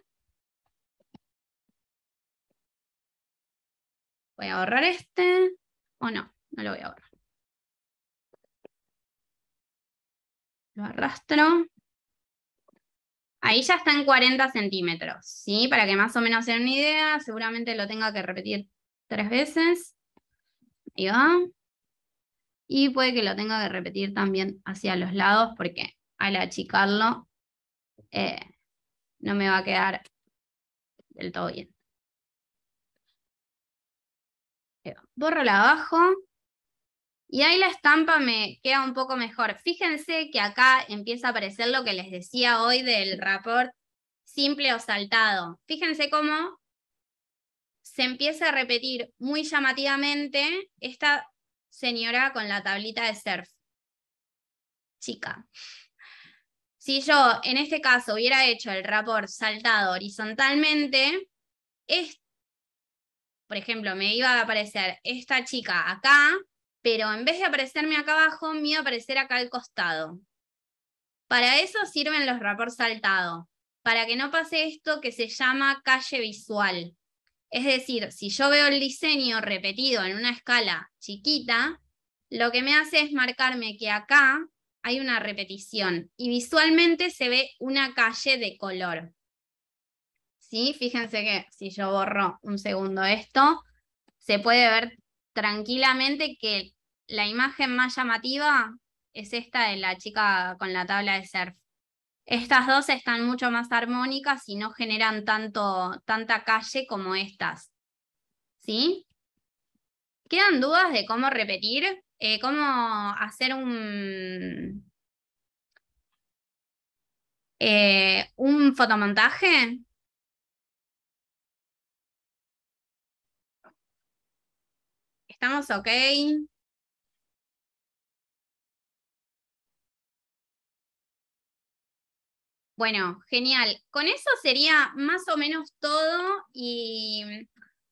voy a borrar este, o no, no lo voy a borrar. Lo arrastro. Ahí ya está en 40 centímetros, ¿sí? Para que más o menos se den una idea, seguramente lo tenga que repetir 3 veces. Ahí va. Y puede que lo tenga que repetir también hacia los lados, porque al achicarlo no me va a quedar del todo bien. Borro la abajo. Y ahí la estampa me queda un poco mejor. Fíjense que acá empieza a aparecer lo que les decía hoy del rapport simple o saltado. Fíjense cómo se empieza a repetir muy llamativamente esta señora con la tablita de surf. Chica. Si yo en este caso hubiera hecho el rapport saltado horizontalmente, por ejemplo, me iba a aparecer esta chica acá, pero en vez de aparecerme acá abajo, me iba a aparecer acá al costado. Para eso sirven los rapports saltados, para que no pase esto que se llama calle visual. Es decir, si yo veo el diseño repetido en una escala chiquita, lo que me hace es marcarme que acá hay una repetición y visualmente se ve una calle de color. ¿Sí? Fíjense que si yo borro un segundo esto, se puede ver tranquilamente que la imagen más llamativa es esta de la chica con la tabla de surf. Estas dos están mucho más armónicas y no generan tanta calle como estas. ¿Sí? ¿Quedan dudas de cómo repetir? ¿Cómo hacer un fotomontaje? ¿Estamos ok? Bueno, genial. Con eso sería más o menos todo y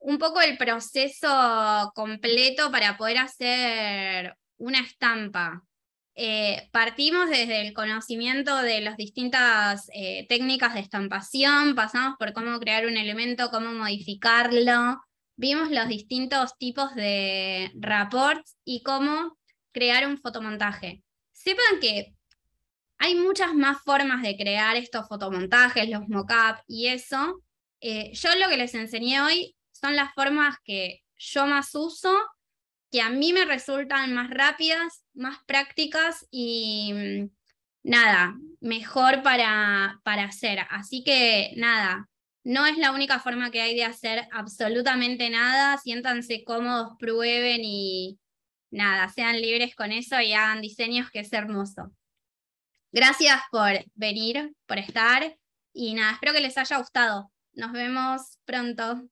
un poco el proceso completo para poder hacer una estampa. Partimos desde el conocimiento de las distintas técnicas de estampación, pasamos por cómo crear un elemento, cómo modificarlo, vimos los distintos tipos de reports y cómo crear un fotomontaje. Sepan que hay muchas más formas de crear estos fotomontajes, los mockups y eso. Yo lo que les enseñé hoy son las formas que yo más uso, que a mí me resultan más rápidas, más prácticas y nada, mejor para hacer. Así que nada, no es la única forma que hay de hacer absolutamente nada. Siéntanse cómodos, prueben y nada, sean libres con eso y hagan diseños, que es hermoso. Gracias por venir, por estar y nada, espero que les haya gustado. Nos vemos pronto.